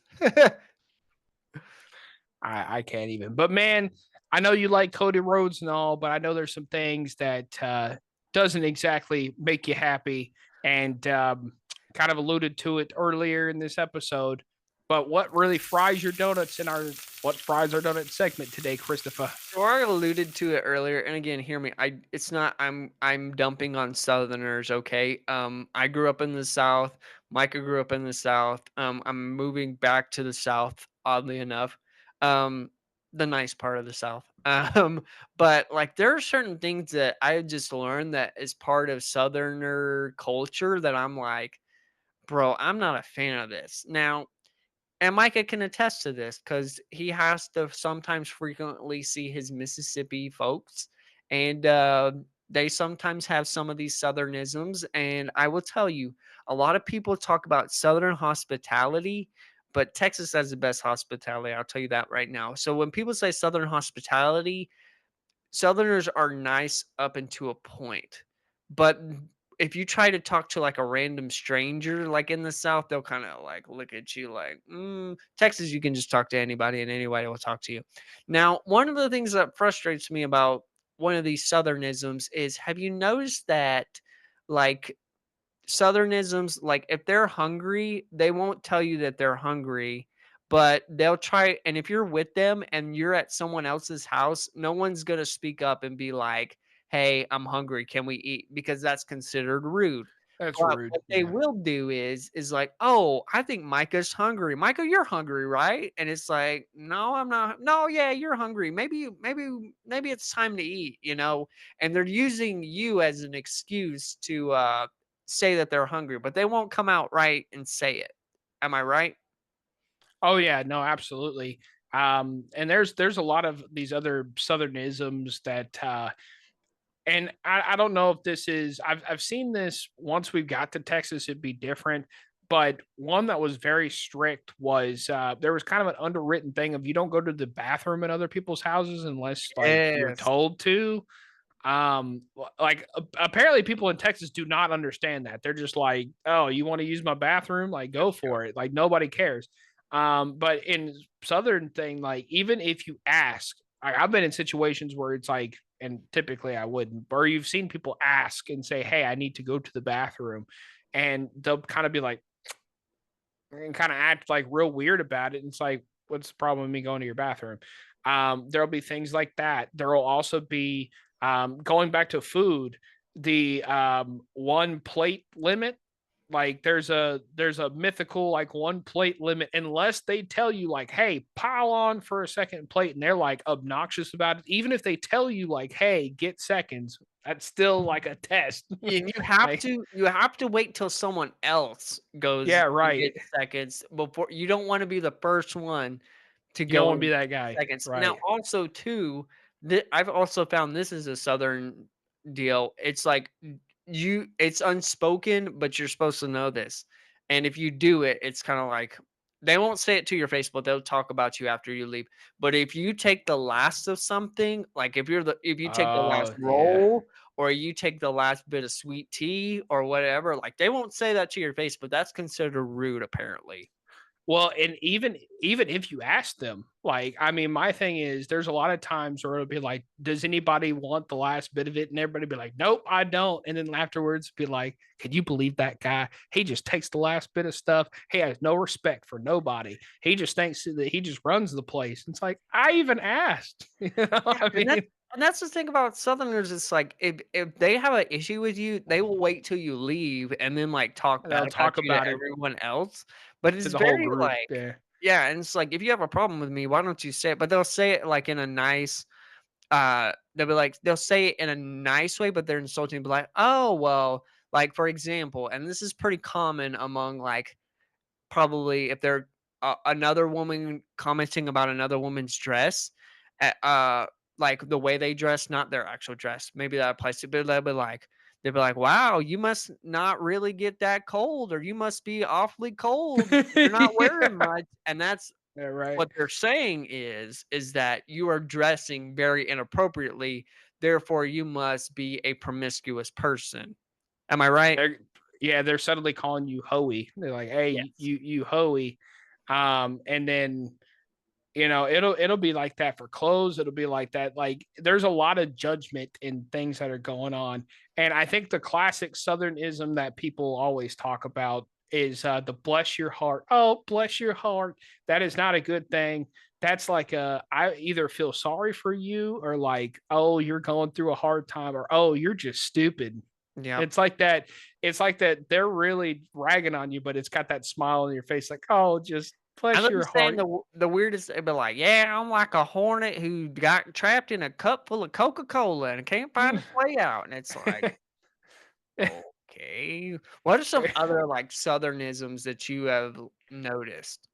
I can't even. But man, I know you like Cody Rhodes and all, but I know there's some things that doesn't exactly make you happy, and kind of alluded to it earlier in this episode. But what really fries your donuts in what fries our donut segment today, Christopher? So I alluded to it earlier, and again, hear me. It's not. I'm dumping on Southerners. Okay. I grew up in the South. Micah grew up in the South. I'm moving back to the South. Oddly enough, um, the nice part of the South. But like there are certain things that I just learned that is part of Southerner culture that I'm like, bro, I'm not a fan of this now. And Micah can attest to this because he has to sometimes frequently see his Mississippi folks, and they sometimes have some of these Southernisms. And I will tell you, a lot of people talk about Southern hospitality, but Texas has the best hospitality. I'll tell you that right now. So when people say Southern hospitality, Southerners are nice up into a point, but if you try to talk to like a random stranger, like in the South, they'll kind of like look at you like, Texas, you can just talk to anybody and anybody will talk to you. Now, one of the things that frustrates me about one of these Southernisms is have you noticed that like Southernisms, like if they're hungry, they won't tell you that they're hungry, but they'll try. And if you're with them and you're at someone else's house, no one's going to speak up and be like, hey, I'm hungry. Can we eat? Because that's considered rude. That's But rude. what they Yeah. will do is like, oh, I think Micah's hungry. Micah, you're hungry, right? And it's like, no, I'm not. No, yeah, you're hungry. Maybe it's time to eat, And they're using you as an excuse to say that they're hungry, but they won't come out right and say it. Am I right? Oh yeah, no, absolutely. And there's a lot of these other Southernisms that And I don't know if this is I've seen this once we've got to Texas, it'd be different. But one that was very strict was there was kind of an underwritten thing of you don't go to the bathroom in other people's houses unless like you're Yes. told to. Like apparently people in Texas do not understand that. They're just like, "Oh, you want to use my bathroom? Like go for it." Like nobody cares. But in southern thing, like even if you ask, I've been in situations where it's like, and typically I wouldn't, or you've seen people ask and say, "Hey, I need to go to the bathroom," and they'll kind of be like, and kind of act like real weird about it. And it's like, what's the problem with me going to your bathroom? There'll be things like that. There will also be going back to food, the one plate limit. Like there's a mythical like one plate limit unless they tell you like, hey, pile on for a second plate, and they're like obnoxious about it. Even if they tell you like, hey, get seconds, that's still like a test. And Like, you have to wait till someone else goes yeah, and right. gets seconds before you don't wanna be the first one to You don't go want to and be that get guy, seconds. Now, right? also too, I've also found this is a Southern deal. It's like it's unspoken, but you're supposed to know this. And if you do it, it's kinda like they won't say it to your face, but they'll talk about you after you leave. But if you take the last of something, like if you take the last Oh yeah. roll or you take the last bit of sweet tea or whatever, like they won't say that to your face, but that's considered rude apparently. Well, and even if you ask them, like, I mean, my thing is there's a lot of times where it'll be like, "Does anybody want the last bit of it?" And everybody be like, "Nope, I don't." And then afterwards be like, "Can you believe that guy? He just takes the last bit of stuff. He has no respect for nobody. He just thinks that he just runs the place." It's like, I even asked. You know, Yeah, I mean, and that's the thing about Southerners, it's like if they have an issue with you, they will wait till you leave and then like talk bad they'll about talk you to about it everyone else. But to it's the whole very group. like Yeah. yeah, and it's like if you have a problem with me, why don't you say it? But they'll say it like in a nice they'll be like they'll say it in a nice way, but they're insulting, be like, oh well, like for example, and this is pretty common among like probably if they're another woman commenting about another woman's dress, like the way they dress, not their actual dress. Maybe that applies to, but they'll be like, "Wow, you must not really get that cold, or you must be awfully cold. You're not Yeah. wearing much." And that's Yeah, right. what they're saying is that you are dressing very inappropriately. Therefore, you must be a promiscuous person. Am I right? They're yeah, they're suddenly calling you hoey. They're like, "Hey, Yes. you hoey." And then, it'll be like that for clothes, it'll be like that, like, there's a lot of judgment in things that are going on, and I think the classic Southernism that people always talk about is, the "bless your heart." "Oh, bless your heart." That is not a good thing. That's like I either feel sorry for you or like, "Oh, you're going through a hard time," or, "Oh, you're just stupid." Yep. It's like that they're really ragging on you, but it's got that smile on your face like, "Oh, just And bless they'll be your saying heart." the weirdest they'll be like, "Yeah, I'm like a hornet who got trapped in a cup full of Coca-Cola and can't find Mm. its way out." And it's like, "Okay." What are some other, like, Southernisms that you have noticed?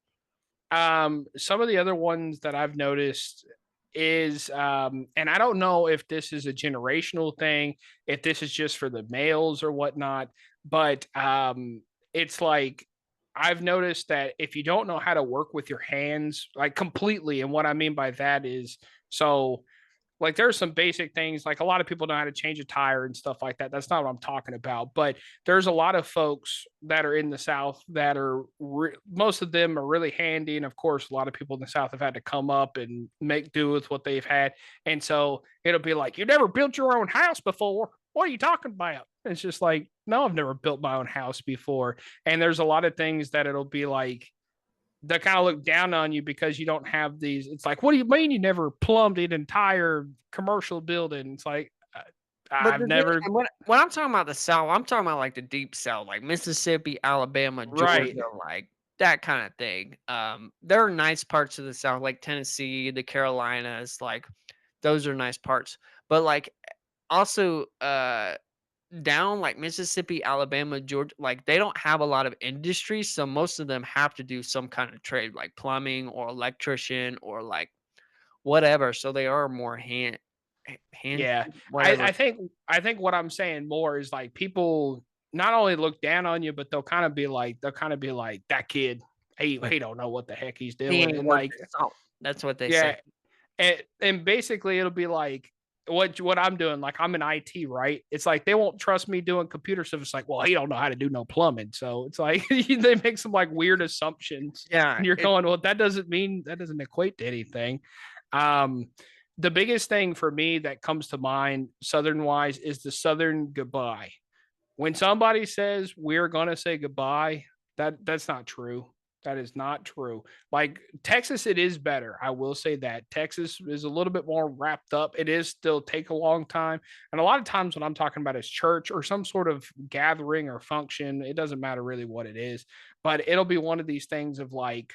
Some of the other ones that I've noticed is, and I don't know if this is a generational thing, if this is just for the males or whatnot, but it's like I've noticed that if you don't know how to work with your hands, like completely, and what I mean by that is, so like there's some basic things like a lot of people know how to change a tire and stuff like that. That's not what I'm talking about. But there's a lot of folks that are in the South that are most of them are really handy, and of course, a lot of people in the South have had to come up and make do with what they've had. And so it'll be like, "You never built your own house before. What are you talking about?" It's just like, no, I've never built my own house before. And there's a lot of things that it'll be like that kind of look down on you because you don't have these. It's like, what do you mean you never plumbed an entire commercial building? It's like, But I've the thing never, and when I'm talking about the South, I'm talking about, like, the deep South, like Mississippi, Alabama, right. Georgia, like, that kinda thing. There are nice parts of the South, like Tennessee, the Carolinas, like, those are nice parts. But, like, also, down, like, Mississippi, Alabama, Georgia, like, they don't have a lot of industry, so most of them have to do some kind of trade, like plumbing or electrician or, like, whatever, so they are more hand. hand, Yeah. whatever. I think what I'm saying more is like people not only look down on you, but they'll kind of be like that kid, he don't know what the heck he's He doing. ain't And worth like, his salt. That's what they say. yeah, and basically it'll be like what I'm doing. Like I'm in IT, right? It's like they won't trust me doing computer stuff. It's like, well, he don't know how to do no plumbing. So it's like they make some like weird assumptions. Yeah, And you're going, well, that doesn't equate to anything. Um, the biggest thing for me that comes to mind, Southern wise, is the Southern goodbye. When somebody says we're gonna say goodbye, that's not true. That is not true. Like Texas, it is better. I will say that Texas is a little bit more wrapped up. It is still take a long time, and a lot of times when I'm talking about is church or some sort of gathering or function, it doesn't matter really what it is, but it'll be one of these things of like,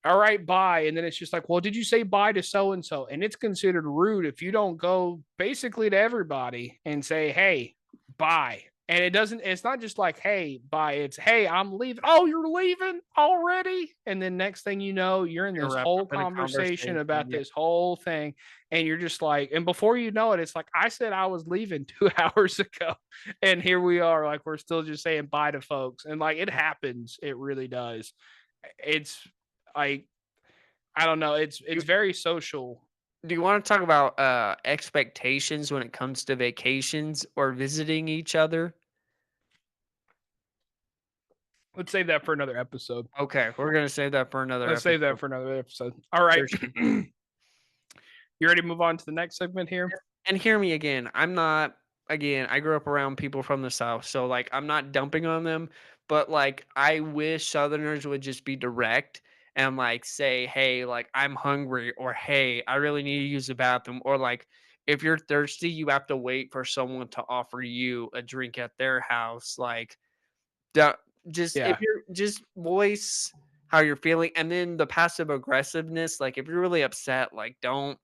all right, bye. And then it's just like, well, did you say bye to so and so? And it's considered rude if you don't go basically to everybody and say, hey, bye. And it's not just like, hey, bye. It's, hey, I'm leaving. Oh, you're leaving already? And then next thing you know, you're in you're this wrapped whole up in a conversation conversation. about Yeah. this whole thing. And you're just like, and before you know it, it's like, I said I was leaving 2 hours ago. And here we are, like, we're still just saying bye to folks. And like, it happens. It really does. It's like, I don't know. It's Do, very social. do you want to talk about expectations when it comes to vacations or visiting each other? Let's save that for another episode. Okay, we're gonna save that for another Let's save that episode. for another episode. All right. For sure. You ready to move on to the next segment here? And hear me again. I'm not again, I grew up around people from the South, so like I'm not dumping on them, but like I wish Southerners would just be direct and like say, hey, like I'm hungry, or hey, I really need to use the bathroom, or like if you're thirsty, you have to wait for someone to offer you a drink at their house. Like don't- just if Yeah. you're just voice how you're feeling, and then the passive aggressiveness, like if you're really upset, like don't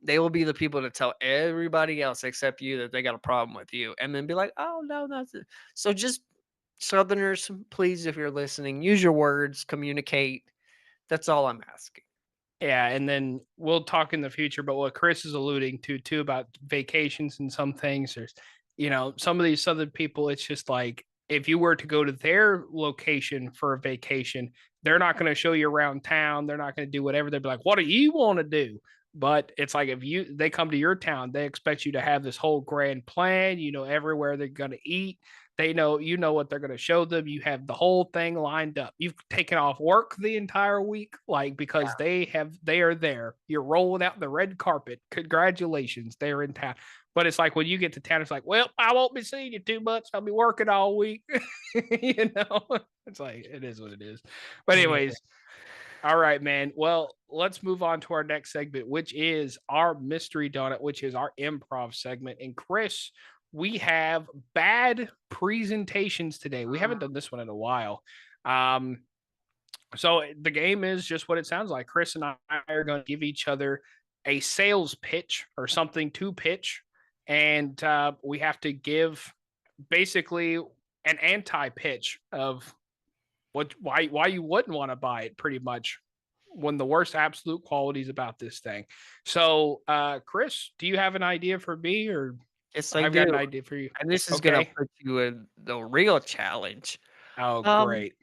they will be the people to tell everybody else except you that they got a problem with you, and then be like, "Oh no, that's it." So just Southerners, please, if you're listening, use your words, communicate. That's all I'm asking. Yeah, and then we'll talk in the future, but what Chris is alluding to too about vacations and some things, there's some of these southern people, it's just like if you were to go to their location for a vacation, they're not going to show you around town. They're not going to do whatever. They'll be like, what do you want to do? But it's like if they come to your town, they expect you to have this whole grand plan, everywhere they're going to eat. They know what they're going to show them. You have the whole thing lined up. You've taken off work the entire week, like because they are there. You're rolling out the red carpet. Congratulations, they're in town. But it's like when you get to town, it's like, well, I won't be seeing you too much. I'll be working all week. It's like it is what it is. But Yeah. anyways, all right, man. Well, let's move on to our next segment, which is our mystery donut, which is our improv segment. And Chris, we have bad presentations today. We haven't done this one in a while. Um, so the game is just what it sounds like. Chris and I are going to give each other a sales pitch or something to pitch, and we have to give basically an anti-pitch of why you wouldn't want to buy it, pretty much one of the worst absolute qualities about this thing. So Chris, do you have an idea for me, or Yes, I I've got an do. idea for you? And this is gonna Okay. put you in the real challenge. Oh, Um, great.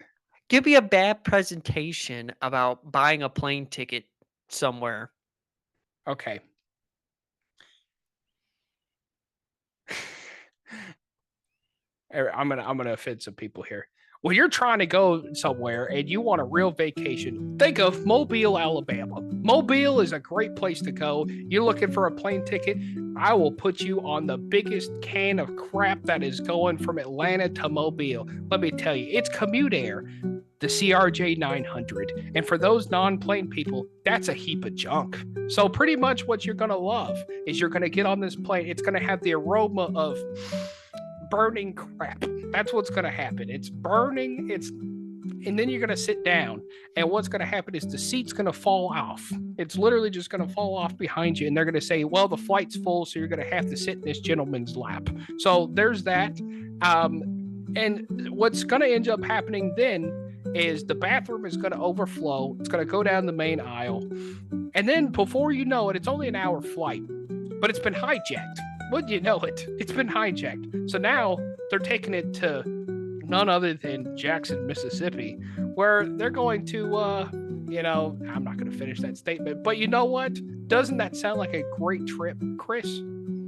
Give me a bad presentation about buying a plane ticket somewhere. Okay. I'm gonna offend some people here. When you're trying to go somewhere and you want a real vacation, think of Mobile, Alabama. Mobile is a great place to go. You're looking for a plane ticket, I will put you on the biggest can of crap that is going from Atlanta to Mobile. Let me tell you, it's Commute Air, the CRJ 900. And for those non-plane people, that's a heap of junk. So pretty much what you're going to love is you're going to get on this plane. It's going to have the aroma of burning crap. That's what's going to happen. It's burning. And then you're going to sit down, and what's going to happen is the seat's going to fall off. It's literally just going to fall off behind you, and they're going to say, well, the flight's full, so you're going to have to sit in this gentleman's lap. So there's that. And what's going to end up happening then is the bathroom is going to overflow. It's going to go down the main aisle. And then before you know it, it's only an hour flight, but it's been hijacked. Wouldn't you know it? It's been hijacked. So now they're taking it to none other than Jackson, Mississippi, where they're going to, I'm not going to finish that statement, but you know what? Doesn't that sound like a great trip, Chris?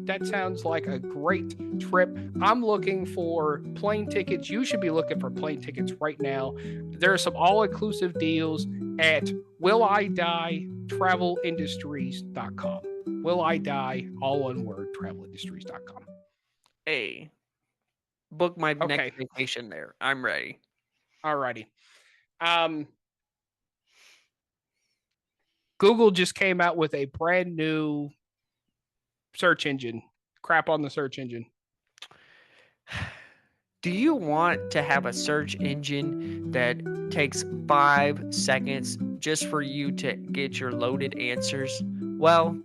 That sounds like a great trip. I'm looking for plane tickets. You should be looking for plane tickets right now. There are some all-inclusive deals at willidietravelindustries.com. Will I die, all one word, travelindustries.com. Hey, book my next Okay. vacation there. I'm ready. Alrighty. Google just came out with a brand new search engine. Crap on the search engine. Do you want to have a search engine that takes 5 seconds just for you to get your loaded answers? Well,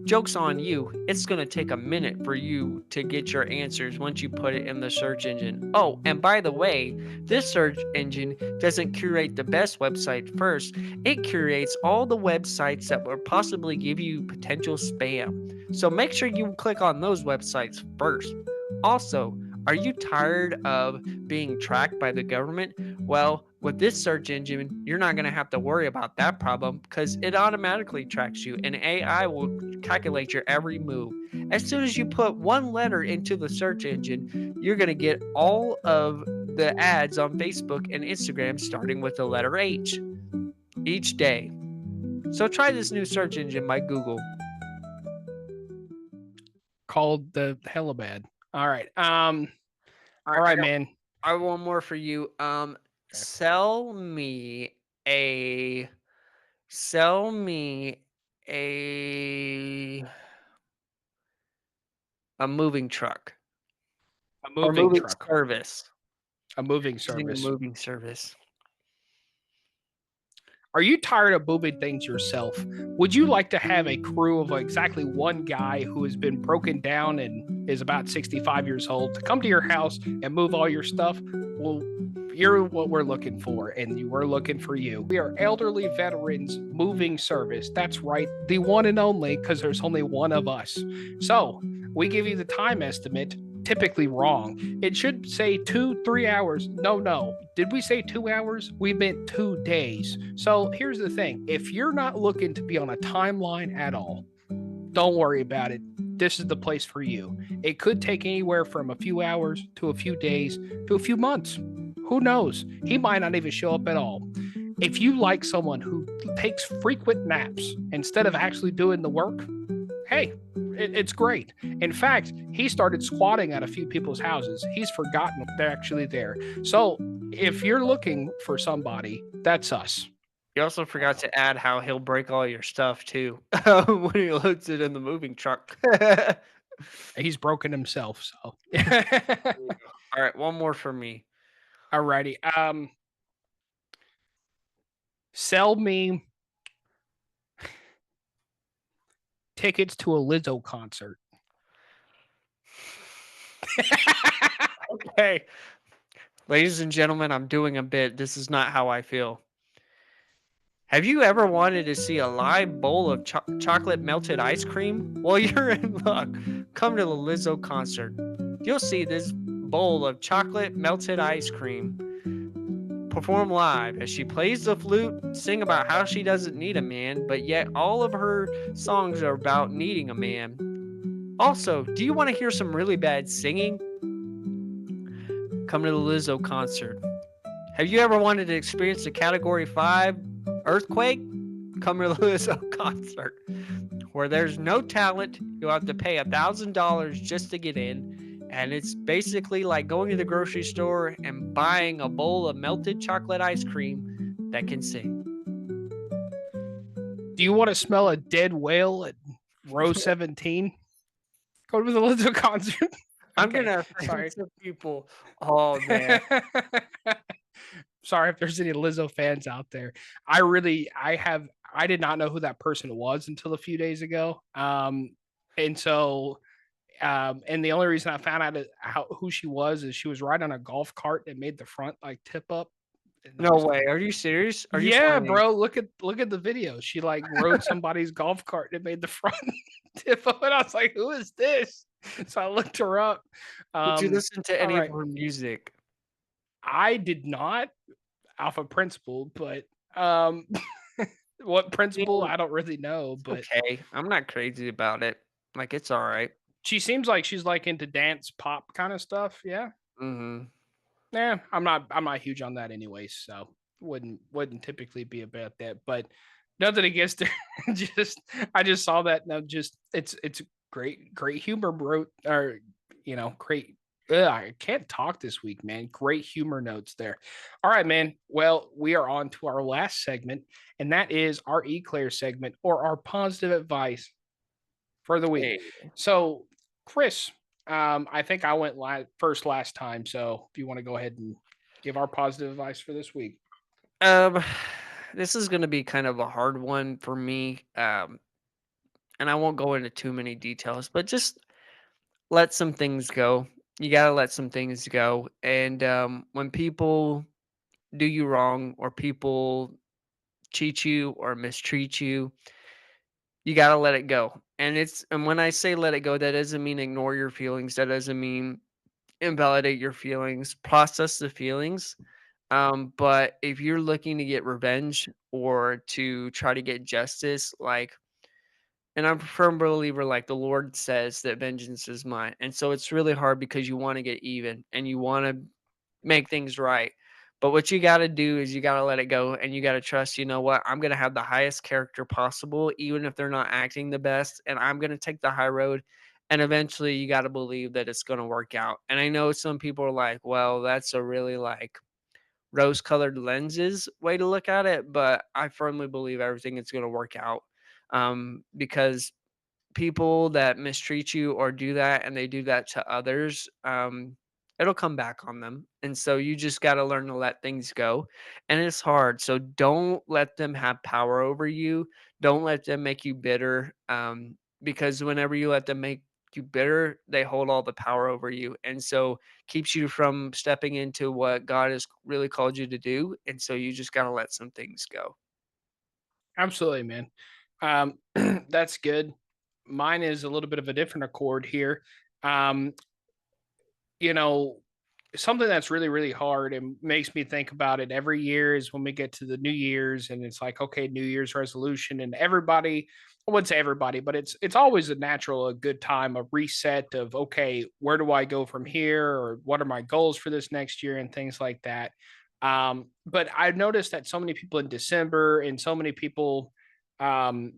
joke's on you. It's going to take a minute for you to get your answers once you put it in the search engine. Oh, and by the way, this search engine doesn't curate the best website first. It curates all the websites that will possibly give you potential spam. So make sure you click on those websites first. Also, are you tired of being tracked by the government? Well, with this search engine, you're not going to have to worry about that problem because it automatically tracks you and AI will calculate your every move. As soon as you put one letter into the search engine, you're going to get all of the ads on Facebook and Instagram starting with the letter H each day. So try this new search engine by Google. Called the Helibad. All right. All All right, man. I have one more for you. Sell me a a moving truck A or moving moving truck. service. A moving Using a service. moving service. Are you tired of moving things yourself? Would you like to have a crew of exactly one guy who has been broken down and is about 65 years old to come to your house and move all your stuff? Well, you're what we're looking for, and we're looking for you. We are Elderly Veterans Moving Service. That's right, the one and only, because there's only one of us. So we give you the time estimate, typically wrong. It should say 2-3 hours. No. Did we say 2 hours? We meant 2 days. So here's the thing. If you're not looking to be on a timeline at all, don't worry about it. This is the place for you. It could take anywhere from a few hours to a few days to a few months. Who knows? He might not even show up at all. If you like someone who takes frequent naps instead of actually doing the work, hey, it's great. In fact, he started squatting at a few people's houses. He's forgotten they're actually there. So if you're looking for somebody, that's us. You also forgot to add how he'll break all your stuff too when he loads it in the moving truck. He's broken himself. So, All right, one more for me. alrighty. Sell me tickets to a Lizzo concert. Okay. Ladies and gentlemen, I'm doing a bit. This is not how I feel. Have you ever wanted to see a live bowl of chocolate melted ice cream? Well, you're in luck. Come to the Lizzo concert. You'll see this bowl of chocolate melted ice cream perform live as she plays the flute, sing about how she doesn't need a man, but yet all of her songs are about needing a man. Also, do you want to hear some really bad singing? Come to the Lizzo concert. Have you ever wanted to experience a Category 5 earthquake? Come to the Lizzo concert. Where there's no talent, you'll have to pay $1,000 just to get in. And it's basically like going to the grocery store and buying a bowl of melted chocolate ice cream that can sing. Do you want to smell a dead whale at row 17? Go to the Lizzo concert. I'm gonna offend some people. Oh man. Sorry if there's any Lizzo fans out there. I did not know who that person was until a few days ago. And the only reason I found out who she was is she was riding on a golf cart that made the front like tip up. And No way. Are you serious? Are you yeah, playing? bro, look at the video. She, like, rode somebody's golf cart and made the front tip up, and I was like, "Who is this?" So I looked her up. Did you Um, listen to any of alright. her music? I did not, off of principle, but, um, what I principle, mean, I don't really know, it's but okay. I'm not crazy about it. Like, it's alright. she seems like she's, like, into dance pop kinda stuff, yeah? Mhm. Yeah, I'm not huge on that anyways, so wouldn't typically be about that, but nothing against her. Just I just saw that and I'm just it's great humor, bro, or great. I can't talk this week, man. Great humor notes there. All right, man. Well, we are on to our last segment, and that is our Eclair segment or our positive advice for the week. Hey. So, Chris, I think I went first last time. So, if you want to go ahead and give our positive advice for this week. Um, this is gonna be kind of a hard one for me, and I won't go into too many details, but just let some things go. You gotta let some things go, and, when people do you wrong or people cheat you or mistreat you, you gotta let it go. And when I say let it go, that doesn't mean ignore your feelings. That doesn't mean invalidate your feelings. Process the feelings. But if you're looking to get revenge or to try to get justice, like, and I'm a firm believer, like the Lord says that vengeance is mine. And so it's really hard because you want to get even and you want to make things right. But what you got to do is you got to let it go and you got to trust, you know what? I'm going to have the highest character possible, even if they're not acting the best. And I'm going to take the high road. And eventually you got to believe that it's going to work out. And I know some people are like, well, that's a really like rose colored lenses way to look at it. But I firmly believe everything is going to work out because people that mistreat you or do that and they do that to others, it'll come back on them. And so you just got to learn to let things go. And it's hard. So don't let them have power over you. Don't let them make you bitter. Because whenever you let them make you bitter, they hold all the power over you. And so keeps you from stepping into what God has really called you to do. And so you just got to let some things go. Absolutely, man. That's good. Mine is a little bit of a different accord here. Um, you know, something that's really, really hard and makes me think about it every year is when we get to the New Year's and it's like, okay, New Year's resolution, and everybody, I wouldn't say everybody, but it's always a good time, a reset of okay, where do I go from here, or what are my goals for this next year, and things like that. But I've noticed that so many people in December and so many people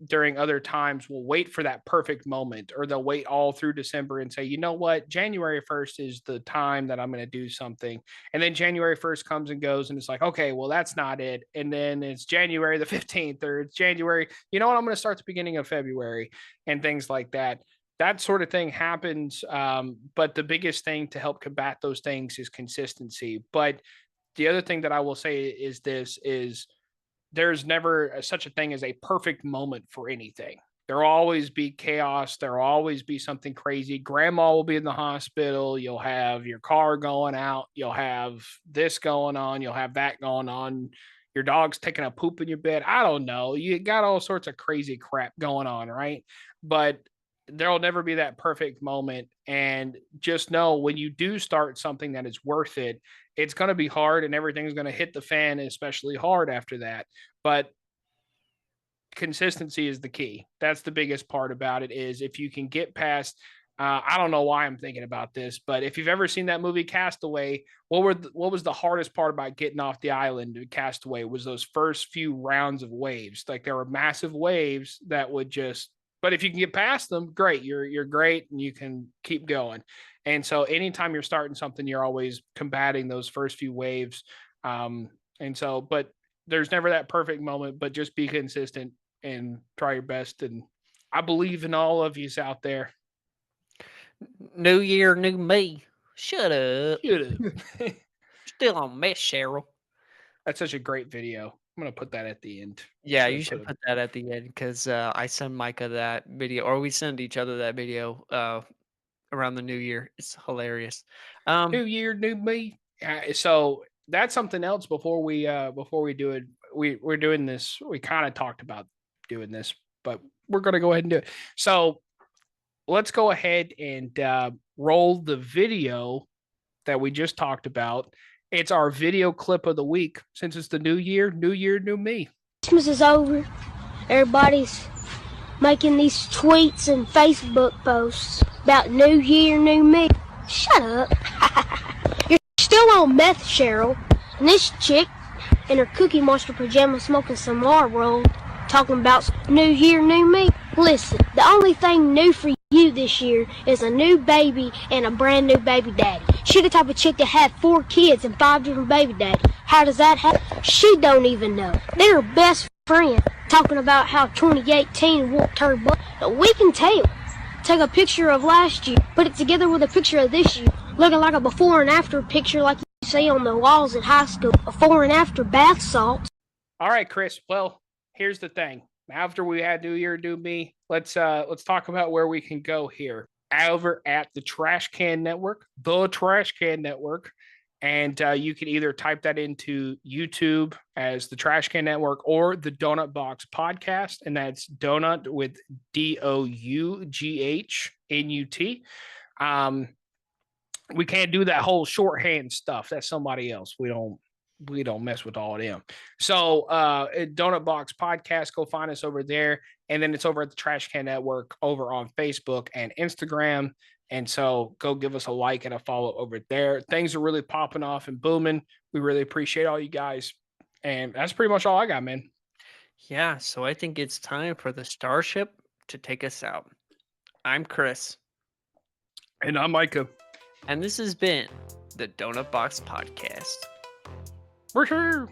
during other times will wait for that perfect moment, or they'll wait all through December and say, you know what, January 1st is the time that I'm going to do something. And then January 1st comes and goes, and it's like, okay, well, that's not it. And then it's January the 15th, or it's January, you know what, I'm going to start the beginning of February, and things like that. That sort of thing happens. But the biggest thing to help combat those things is consistency. But the other thing that I will say is this is there's never such a thing as a perfect moment for anything. There'll always be chaos. There'll always be something crazy. Grandma will be in the hospital. You'll have your car going out. You'll have this going on. You'll have that going on. Your dog's taking a poop in your bed. I don't know. You got all sorts of crazy crap going on, right? But there'll never be that perfect moment. And just know when you do start something that is worth it, it's going to be hard and everything's going to hit the fan, especially hard after that. But consistency is the key. That's the biggest part about it is if you can get past I don't know why I'm thinking about this, but if you've ever seen that movie Castaway, what was the hardest part about getting off the island of Castaway was those first few rounds of waves. Like there were massive waves that would just but if you can get past them, great. You're great and you can keep going. And so anytime you're starting something, you're always combating those first few waves. And so but there's never that perfect moment, but just be consistent and try your best. And I believe in all of yous out there. New year, new me. Shut up. Should have. Still on mess, Cheryl. That's such a great video. I'm gonna put that at the end. Yeah, Should you have put should a put that at the end because I send Micah that video, or we send each other that video around the new year. It's hilarious. new year, new me. So that's something else before we do it. We're doing this. We kind of talked about doing this, but we're gonna go ahead and do it. So let's go ahead and roll the video that we just talked about. It's our video clip of the week. Since it's the new year, new me. Christmas is over. Everybody's making these tweets and Facebook posts about New Year, new me. Shut up. You're still on meth, Cheryl. And this chick in her Cookie Monster pajamas smoking some Marlboro talking about New Year, new me. Listen, the only thing new for you this year is a new baby and a brand new baby daddy. She the type of chick that had 4 kids and 5 different baby daddies. How does that happen? She don't even know. They're best friends talking about how 2018 whooped her butt. But we can tell. Take a picture of last year, put it together with a picture of this year, looking like a before and after picture like you see on the walls in high school. Before and after bath salts. All right, Chris. Well, here's the thing. After we had New Year, new me, let's talk about where we can go here. Over at the Trash Can Network, and you can either type that into YouTube as the Trash Can Network or the Doughnut Box Podcast, and that's Doughnut with DOUGHNUT. We can't do that whole shorthand stuff. That's somebody else. We don't mess with all of them. So Doughnut Box Podcast, go find us over there. And then it's over at the Trash Can Network over on Facebook and Instagram. And so go give us a like and a follow over there. Things are really popping off and booming. We really appreciate all you guys. And that's pretty much all I got, man. Yeah, so I think it's time for the Starship to take us out. I'm Chris. And I'm Micah. And this has been the Doughnut Box Podcast. For sure.